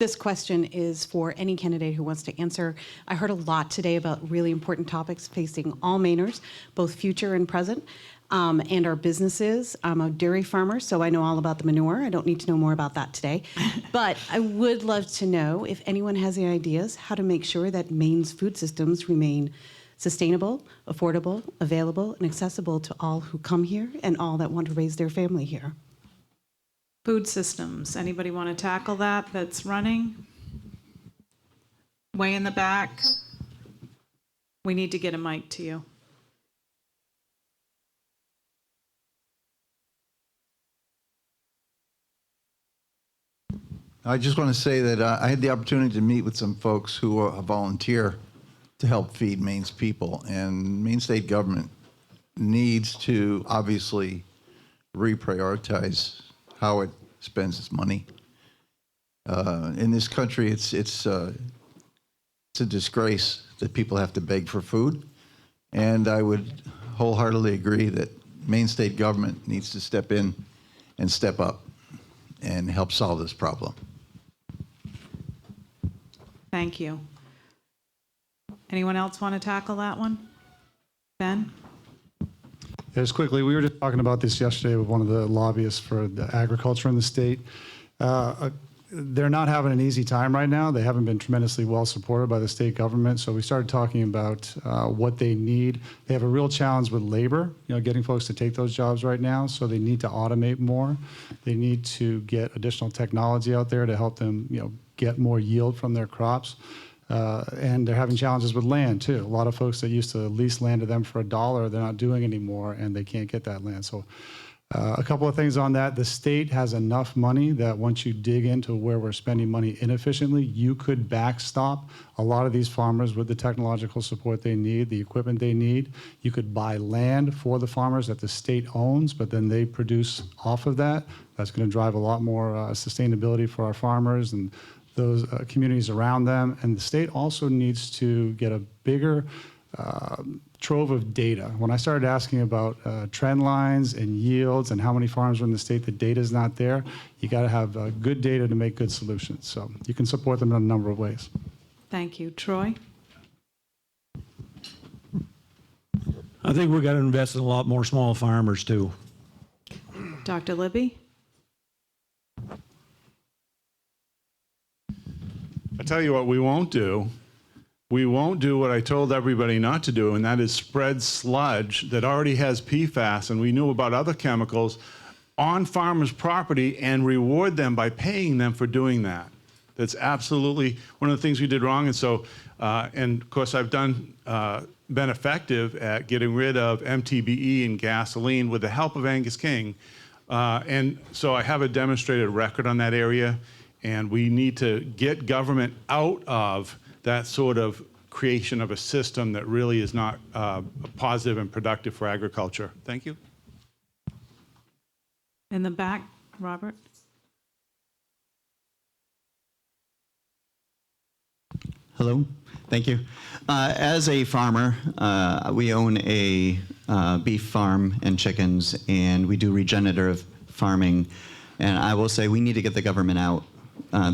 This question is for any candidate who wants to answer. I heard a lot today about really important topics facing all Mainers, both future and present, and our businesses. I'm a dairy farmer, so I know all about the manure. I don't need to know more about that today. But I would love to know if anyone has any ideas how to make sure that Maine's food systems remain sustainable, affordable, available, and accessible to all who come here and all that want to raise their family here. Food systems, anybody want to tackle that that's running? Way in the back. We need to get a mic to you. I just want to say that I had the opportunity to meet with some folks who volunteer to help feed Maine's people, and Maine state government needs to obviously reprioritize how it spends its money. In this country, it's a disgrace that people have to beg for food, and I would wholeheartedly agree that Maine state government needs to step in and step up and help solve this problem. Thank you. Anyone else want to tackle that one? Ben? Just quickly, we were just talking about this yesterday with one of the lobbyists for the agriculture in the state. They're not having an easy time right now. They haven't been tremendously well supported by the state government. So we started talking about what they need. They have a real challenge with labor, getting folks to take those jobs right now. So they need to automate more. They need to get additional technology out there to help them, get more yield from their crops. And they're having challenges with land too. A lot of folks that used to lease land to them for $1, they're not doing anymore, and they can't get that land. So a couple of things on that. The state has enough money that once you dig into where we're spending money inefficiently, you could backstop a lot of these farmers with the technological support they need, the equipment they need. You could buy land for the farmers that the state owns, but then they produce off of that. That's going to drive a lot more sustainability for our farmers and those communities around them. And the state also needs to get a bigger trove of data. When I started asking about trend lines and yields and how many farms are in the state, the data is not there. You got to have good data to make good solutions. So you can support them in a number of ways. Thank you. Troy? I think we've got to invest in a lot more small farmers too. Dr. Libby? I tell you what we won't do. We won't do what I told everybody not to do, and that is spread sludge that already has PFAS, and we knew about other chemicals, on farmers' property and reward them by paying them for doing that. That's absolutely one of the things we did wrong. And so, and of course, I've been effective at getting rid of MTBE and gasoline with the help of Angus King. And so I have a demonstrated record on that area. And we need to get government out of that sort of creation of a system that really is not positive and productive for agriculture. Thank you. In the back, Robert? Hello, thank you. As a farmer, we own a beef farm and chickens, and we do regenerative farming. And I will say we need to get the government out.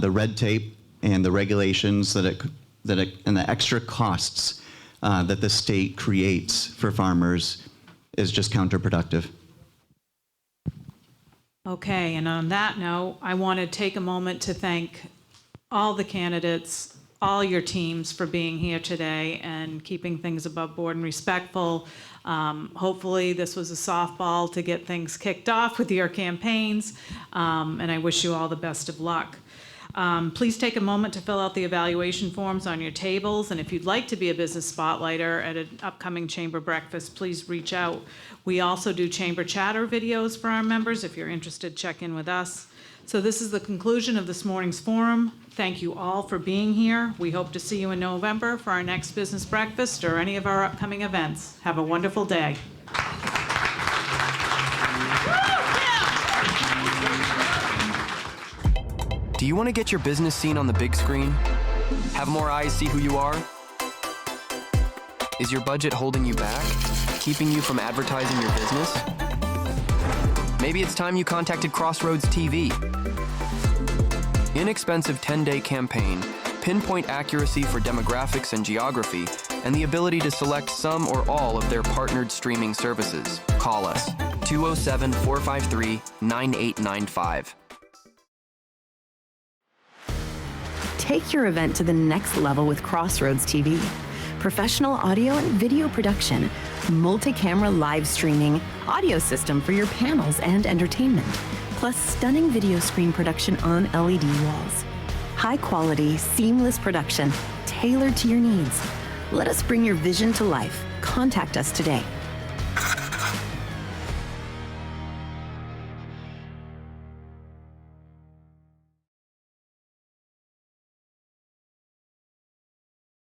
The red tape and the regulations and the extra costs that the state creates for farmers is just counterproductive. Okay, and on that note, I want to take a moment to thank all the candidates, all your teams for being here today and keeping things above board and respectful. Hopefully this was a softball to get things kicked off with your campaigns, and I wish you all the best of luck. Please take a moment to fill out the evaluation forms on your tables, and if you'd like to be a business spotlighter at an upcoming chamber breakfast, please reach out. We also do chamber chatter videos for our members. If you're interested, check in with us. So this is the conclusion of this morning's forum. Thank you all for being here. We hope to see you in November for our next business breakfast or any of our upcoming events. Have a wonderful day. Do you want to get your business seen on the big screen? Have more eyes see who you are? Is your budget holding you back, keeping you from advertising your business? Maybe it's time you contacted Crossroads TV. inexpensive 10-day campaign, pinpoint accuracy for demographics and geography, and the ability to select some or all of their partnered streaming services. Call us 207-453-9895. Take your event to the next level with Crossroads TV. Professional audio and video production, multi-camera live streaming, audio system for your panels and entertainment, plus stunning video screen production on LED walls. High quality, seamless production, tailored to your needs. Let us bring your vision to life. Contact us today